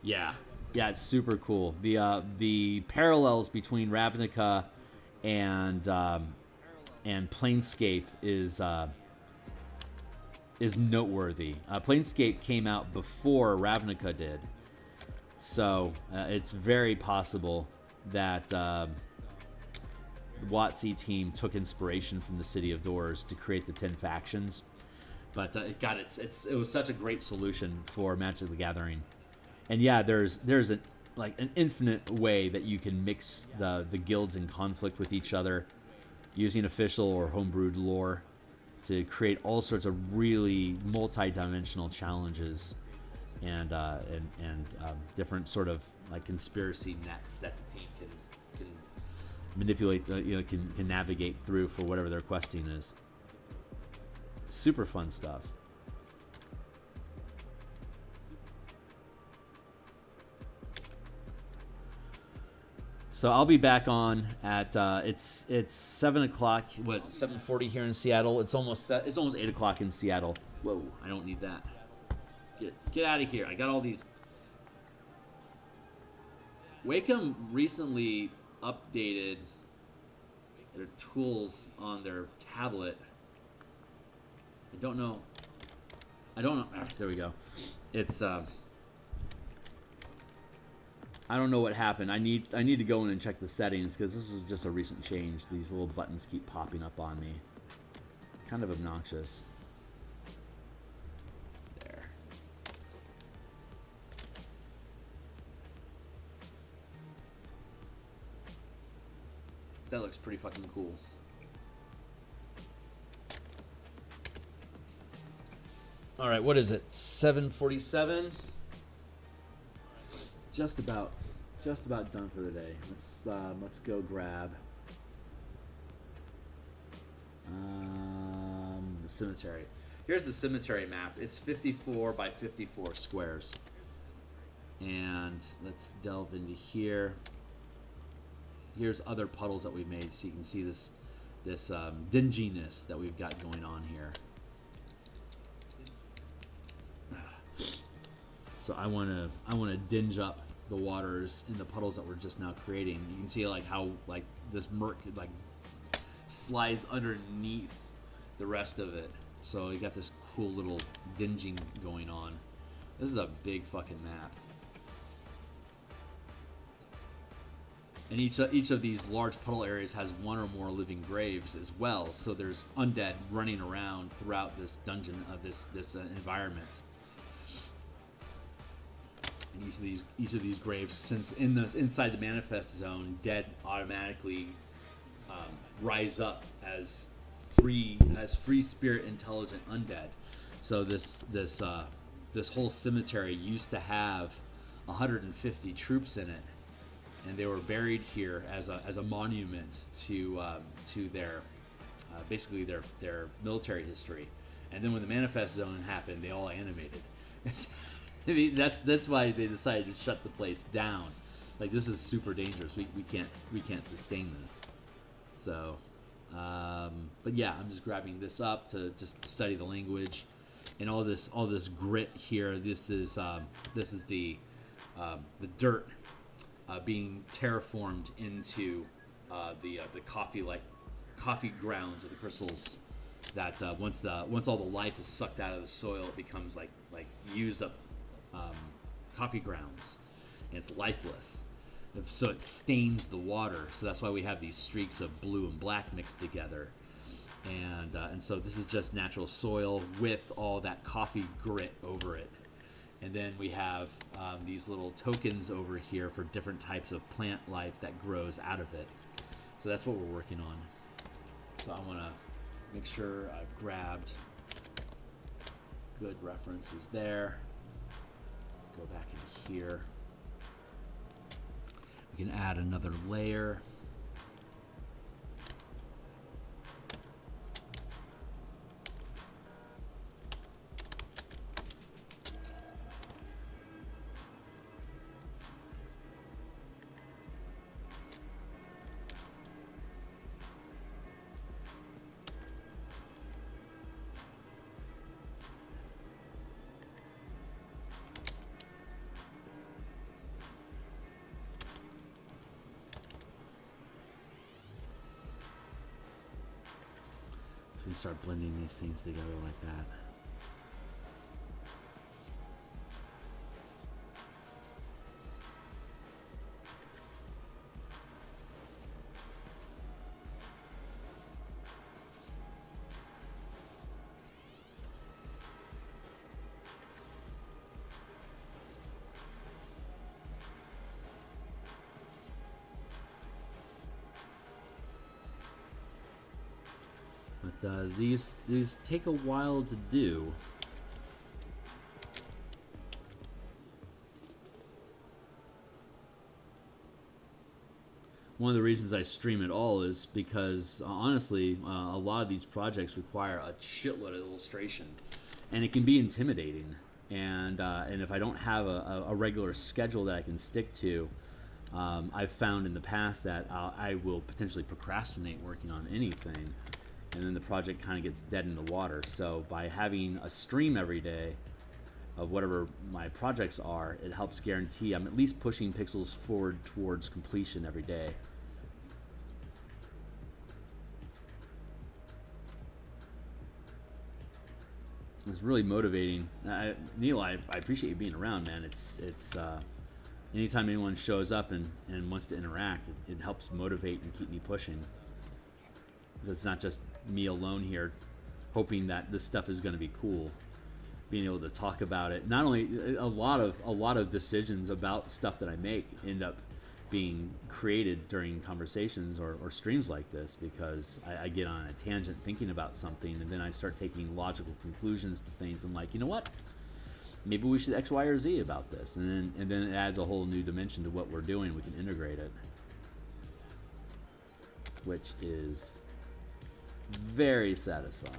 Yeah, it's super cool. The parallels between Ravnica and Planescape is noteworthy. Planescape came out before Ravnica did, so it's very possible that the WotC team took inspiration from the City of Doors to create the 10 factions. But it was such a great solution for Magic the Gathering. And yeah, there's an infinite way that you can mix the guilds in conflict with each other using official or homebrewed lore to create all sorts of really multi-dimensional challenges and different sort of like conspiracy nets that the team can manipulate, can navigate through for whatever their questing is. Super fun stuff. So I'll be back on at it's 7 o'clock. What, 7:40 here in Seattle? It's almost 8 o'clock in Seattle. Whoa! I don't need that. Get out of here! I got all these. Wacom recently updated their tools on their tablet. I don't know. There we go. It's I don't know what happened. I need to go in and check the settings because this is just a recent change. These little buttons keep popping up on me. Kind of obnoxious. There. That looks pretty fucking cool. All right, what is it? 7:47. Just about done for the day. Let's go grab the cemetery. Here's the cemetery map. It's 54 by 54 squares. And let's delve into here. Here's other puddles that we've made, so you can see this dinginess that we've got going on here. So I want to dinge up the waters in the puddles that we're just now creating. You can see like how like this murk like slides underneath the rest of it. So you got this cool little dinging going on. This is a big fucking map. And each of these large puddle areas has one or more living graves as well. So there's undead running around throughout this dungeon of this environment. And each of these graves, since inside the manifest zone, dead automatically rise up as free spirit intelligent undead. So this whole cemetery used to have 150 troops in it, and they were buried here as a monument to their basically their military history. And then when the manifest zone happened, they all animated. I mean, that's why they decided to shut the place down. Like, this is super dangerous. We can't sustain this. So, but yeah, I'm just grabbing this up to just study the language and all this grit here. This is the dirt being terraformed into the coffee grounds of the crystals. That once all the life is sucked out of the soil, it becomes like used up coffee grounds, and it's lifeless. So it stains the water. So that's why we have these streaks of blue and black mixed together. And so this is just natural soil with all that coffee grit over it. And then we have these little tokens over here for different types of plant life that grows out of it. So that's what we're working on. So I want to make sure I've grabbed good references there. Go back in here. We can add another layer. We start blending these things together like that. But these take a while to do. One of the reasons I stream at all is because honestly, a lot of these projects require a shitload of illustration, and it can be intimidating. And if I don't have a regular schedule that I can stick to, I've found in the past that I will potentially procrastinate working on anything, and then the project kind of gets dead in the water. So by having a stream every day of whatever my projects are, it helps guarantee I'm at least pushing pixels forward towards completion every day. It's really motivating. Neil, I appreciate you being around, man. It's anytime anyone shows up and wants to interact, it helps motivate and keep me pushing. Because it's not just me alone here hoping that this stuff is going to be cool. Being able to talk about it. Not only a lot of decisions about stuff that I make end up being created during conversations or streams like this, because I get on a tangent thinking about something, and then I start taking logical conclusions to things. I'm like, you know what? Maybe we should X, Y, or Z about this, and then it adds a whole new dimension to what we're doing. We can integrate it, which is very satisfying.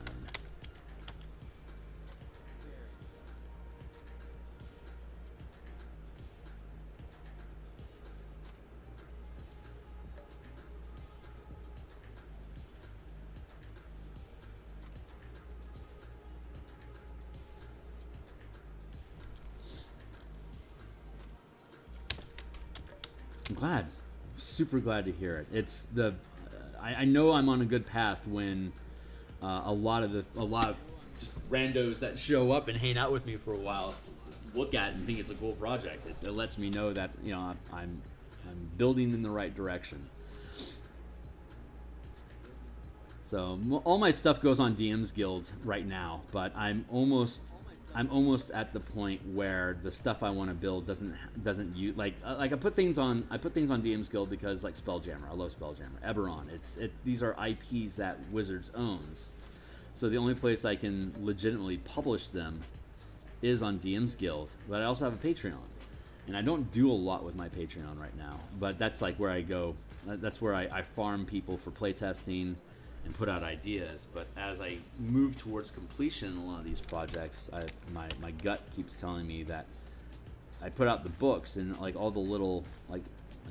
I'm glad, super glad to hear it. It's the I know I'm on a good path when a lot of just randos that show up and hang out with me for a while look at it and think it's a cool project. It lets me know that, you know, I'm building in the right direction. So all my stuff goes on DMsGuild right now, but I'm almost I'm almost at the point where the stuff I want to build doesn't use like I put things on DMsGuild because like Spelljammer, I love Spelljammer. Eberron, these are IPs that Wizards owns, so the only place I can legitimately publish them is on DMsGuild. But I also have a Patreon, and I don't do a lot with my Patreon right now. But that's like where I go. That's where I farm people for playtesting and put out ideas. But as I move towards completion in a lot of these projects, my gut keeps telling me that I put out the books and like all the little like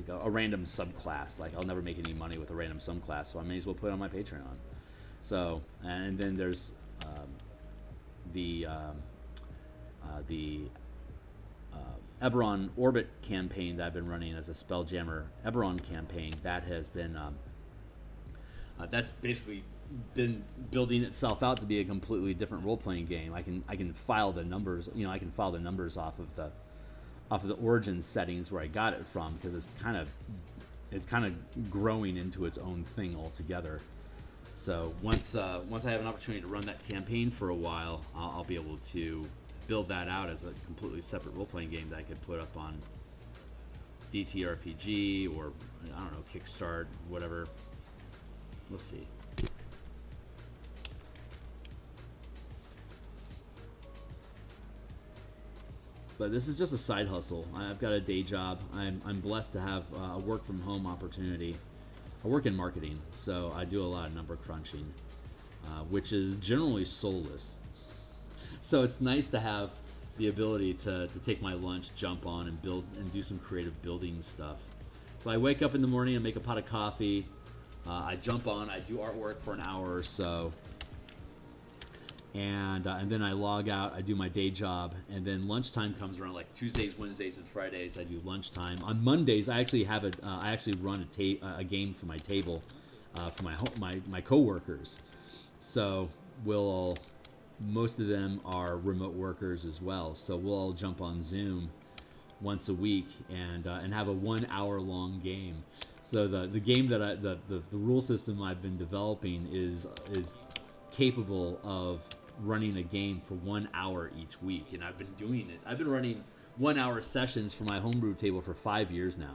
a random subclass. Like I'll never make any money with a random subclass, so I may as well put it on my Patreon. So and then there's the Eberron Orbit campaign that I've been running as a Spelljammer Eberron campaign. That has been that's basically been building itself out to be a completely different role-playing game. I can file the numbers, I can file the numbers off of the origin settings where I got it from, because it's kind of growing into its own thing altogether. So once I have an opportunity to run that campaign for a while, I'll be able to build that out as a completely separate role-playing game that I could put up on ttrpg or I don't know, Kickstart, whatever. We'll see. But this is just a side hustle. I've got a day job. I'm blessed to have a work from home opportunity. I work in marketing, so I do a lot of number crunching, which is generally soulless. So it's nice to have the ability to take my lunch, jump on, and build and do some creative building stuff. So I wake up in the morning, I make a pot of coffee, I jump on, I do artwork for an hour or so, and then I log out, I do my day job, and then lunchtime comes around, like Tuesdays, Wednesdays, and Fridays. I do lunchtime. On Mondays, I actually have I actually run a game for my table, for my coworkers. So most of them are remote workers as well. So we'll all jump on Zoom once a week and have a 1 hour long game. So the game that the rule system I've been developing is capable of running a game for 1 hour each week, and I've been doing it. I've been running 1 hour sessions for my homebrew table for 5 years now,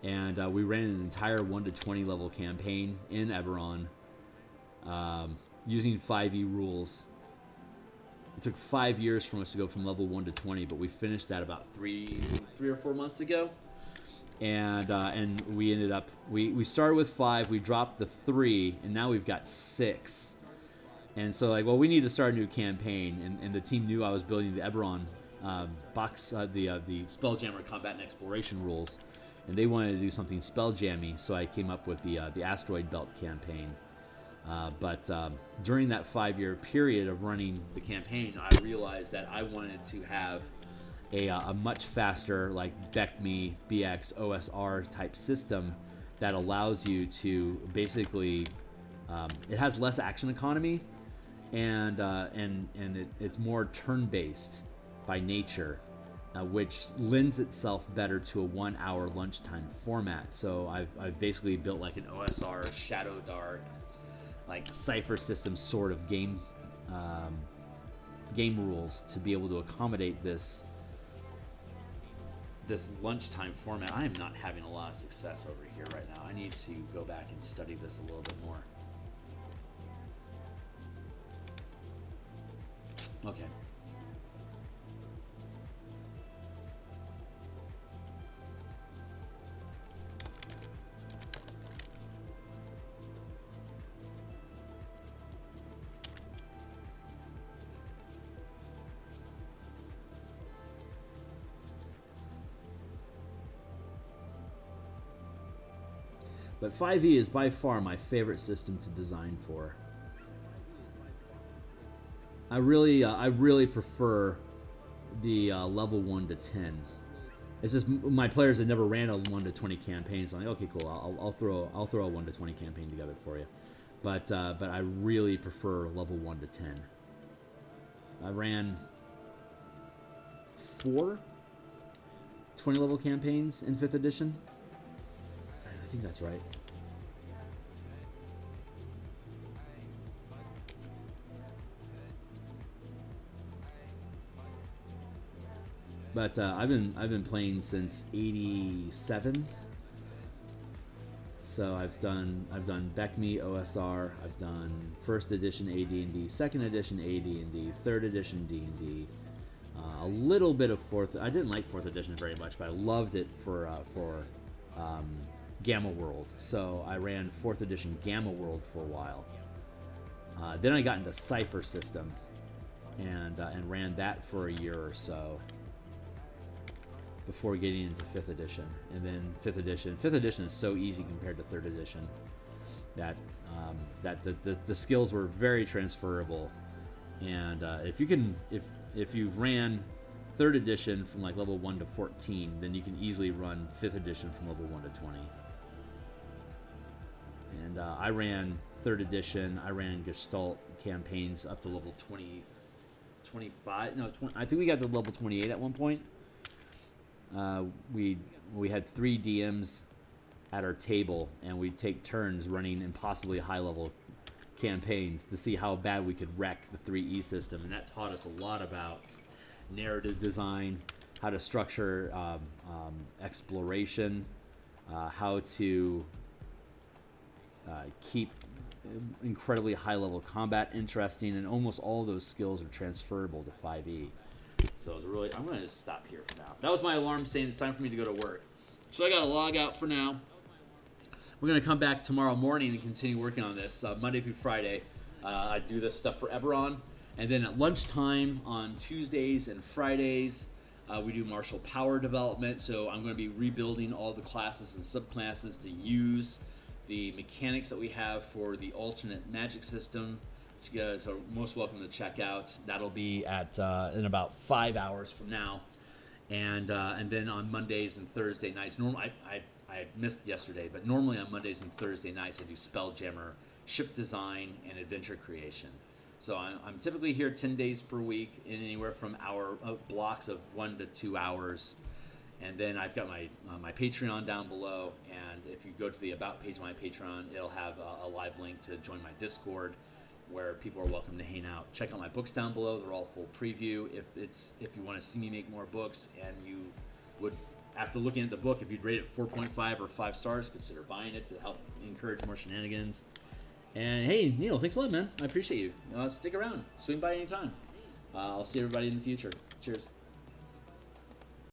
and we ran an entire 1 to 20 level campaign in Eberron using 5e rules. It took 5 years for us to go from level 1 to 20, but we finished that about three or 4 months ago. And we ended up, we started with 5, we dropped the 3, and now we've got 6. And so like, well, we need to start a new campaign, and the team knew I was building the Eberron box, the Spelljammer combat and exploration rules, and they wanted to do something Spelljammy, so I came up with the Asteroid Belt campaign. But during that 5-year period of running the campaign, I realized that I wanted to have a much faster, like BECME, BX, OSR type system that allows you to basically, it has less action economy, and it's more turn-based by nature, which lends itself better to a 1 hour lunchtime format. So I've basically built like an OSR Shadow Dark, like cipher system sort of game rules to be able to accommodate this lunchtime format. I am not having a lot of success over here right now. I need to go back and study this a little bit more. Okay. But 5e is by far my favorite system to design for. I really prefer the level 1 to 10. It's just my players that never ran a 1 to 20 campaign. So I'm like, okay, cool. I'll throw a 1 to 20 campaign together for you. But I really prefer level 1 to 10. I ran 4 20 level campaigns in 5th edition. I think that's right. But I've been playing since '87. So I've done BECME OSR. I've done first edition AD&D, second edition AD&D, third edition D&D. A little bit of fourth. I didn't like fourth edition very much, but I loved it for Gamma World. So I ran fourth edition Gamma World for a while. Then I got into Cypher System and ran that for a year or so before getting into 5th edition. And then 5th edition is so easy compared to 3rd edition that the skills were very transferable. And if you've ran 3rd edition from like level 1 to 14, then you can easily run 5th edition from level 1 to 20. And I ran 3rd edition. I ran Gestalt campaigns up to level 20, 25. No, 20, I think we got to level 28 at one point. We had 3 DMs at our table, and we'd take turns running impossibly high-level campaigns to see how bad we could wreck the 3E system, and that taught us a lot about narrative design, how to structure exploration, how to keep incredibly high-level combat interesting, and almost all of those skills are transferable to 5E. So it's really, I'm going to just stop here for now. That was my alarm saying it's time for me to go to work. So I got to log out for now. We're going to come back tomorrow morning and continue working on this, Monday through Friday. I do this stuff for Eberron. And then at lunchtime on Tuesdays and Fridays, we do martial power development. So I'm going to be rebuilding all the classes and subclasses to use the mechanics that we have for the alternate magic system, which you guys are most welcome to check out. That'll be at in about 5 hours from now. And then on Mondays and Thursday nights, normally I missed yesterday, but normally on Mondays and Thursday nights I do Spelljammer, ship design, and adventure creation. So I'm typically here 10 days per week in anywhere from blocks of 1 to 2 hours. And then I've got my Patreon down below, and if you go to the About page of my Patreon, it'll have a live link to join my Discord, where people are welcome to hang out. Check out my books down below; they're all full preview. If you want to see me make more books, and you would, after looking at the book, if you'd rate it 4.5 or 5 stars, consider buying it to help encourage more shenanigans. And hey, Neil, thanks a lot, man. I appreciate you. Stick around, swing by anytime. I'll see everybody in the future. Cheers.